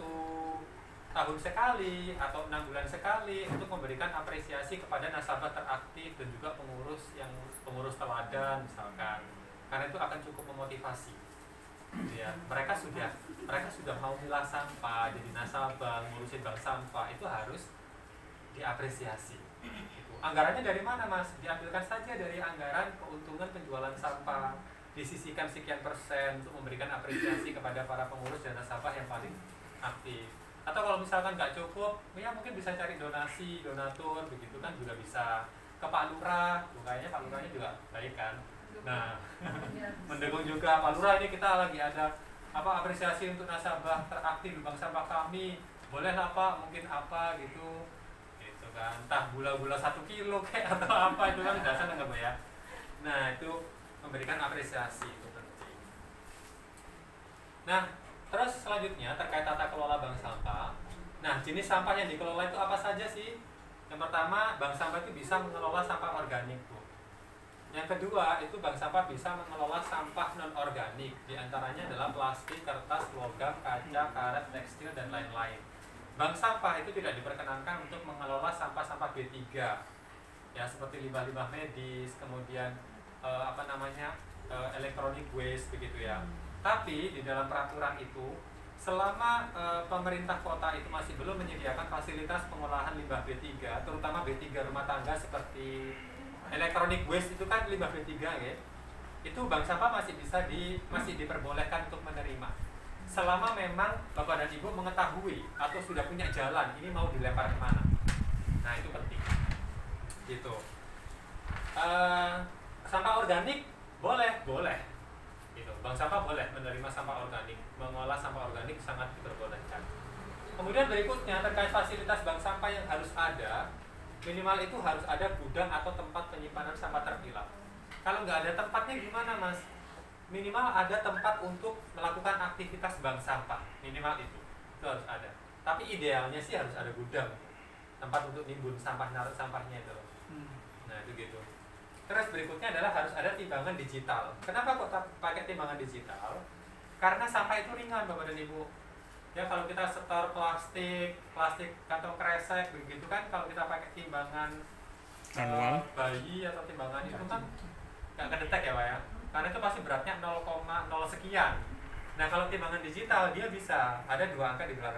tahun sekali atau 6 bulan sekali untuk memberikan apresiasi kepada nasabah teraktif dan juga pengurus teladan misalkan. Karena itu akan cukup memotivasi. Ya, mereka sudah mau milah sampah, jadi nasabah, ngurusin bank sampah, itu harus diapresiasi. Anggarannya dari mana Mas? Diambilkan saja dari anggaran keuntungan penjualan sampah, disisihkan sekian persen untuk memberikan apresiasi kepada para pengurus dan nasabah yang paling aktif. Atau kalau misalkan nggak cukup, ya mungkin bisa cari donasi, donatur, begitu kan juga bisa. Ke Pak Lurah, kayaknya Pak Lurahnya juga baik kan. Nah, mendukung juga Pak Lurah, ini kita lagi ada apresiasi untuk nasabah teraktif di bank sampah kami. Boleh lah Pak, mungkin apa gitu. Kan, entah gula-gula 1 kilo kayak atau apa, itu kan udah seneng nggak ya. Nah itu memberikan apresiasi itu penting. Nah terus selanjutnya terkait tata kelola bank sampah. Nah jenis sampah yang dikelola itu apa saja sih? Yang pertama, bank sampah itu bisa mengelola sampah organik Bu. Yang kedua, itu bank sampah bisa mengelola sampah non organik. Di antaranya adalah plastik, kertas, logam, kaca, karet, tekstil dan lain-lain. Bank sampah itu tidak diperkenankan untuk mengelola sampah-sampah B3 ya, seperti limbah-limbah medis, kemudian electronic waste begitu ya. Tapi di dalam peraturan itu, selama pemerintah kota itu masih belum menyediakan fasilitas pengolahan limbah B3, terutama B3 rumah tangga seperti electronic waste itu kan limbah B3 ya. Itu bank sampah masih diperbolehkan untuk menerima. Selama memang Bapak dan Ibu mengetahui atau sudah punya jalan ini mau dilempar kemana. Nah itu penting gitu. Sampah organik boleh gitu. Bank sampah boleh menerima sampah organik, mengolah sampah organik sangat diperbolehkan. Kemudian berikutnya terkait fasilitas bank sampah yang harus ada, minimal itu harus ada gudang atau tempat penyimpanan sampah terpilah. Kalau nggak ada tempatnya gimana Mas? Minimal ada tempat untuk melakukan aktivitas bank sampah, minimal itu harus ada. Tapi idealnya sih harus ada gudang, tempat untuk nimbun sampah, naruh sampahnya itu. Nah itu gitu. Terus berikutnya adalah harus ada timbangan digital. Kenapa kok pakai timbangan digital? Karena sampah itu ringan Bapak dan Ibu. Ya kalau kita setor plastik kantong kresek begitu kan, kalau kita pakai timbangan bayi atau timbangan itu kan nggak kedetek ya Pak ya. Karena itu pasti beratnya 0,0 sekian. Nah kalau timbangan digital dia bisa ada 2 angka di belakang.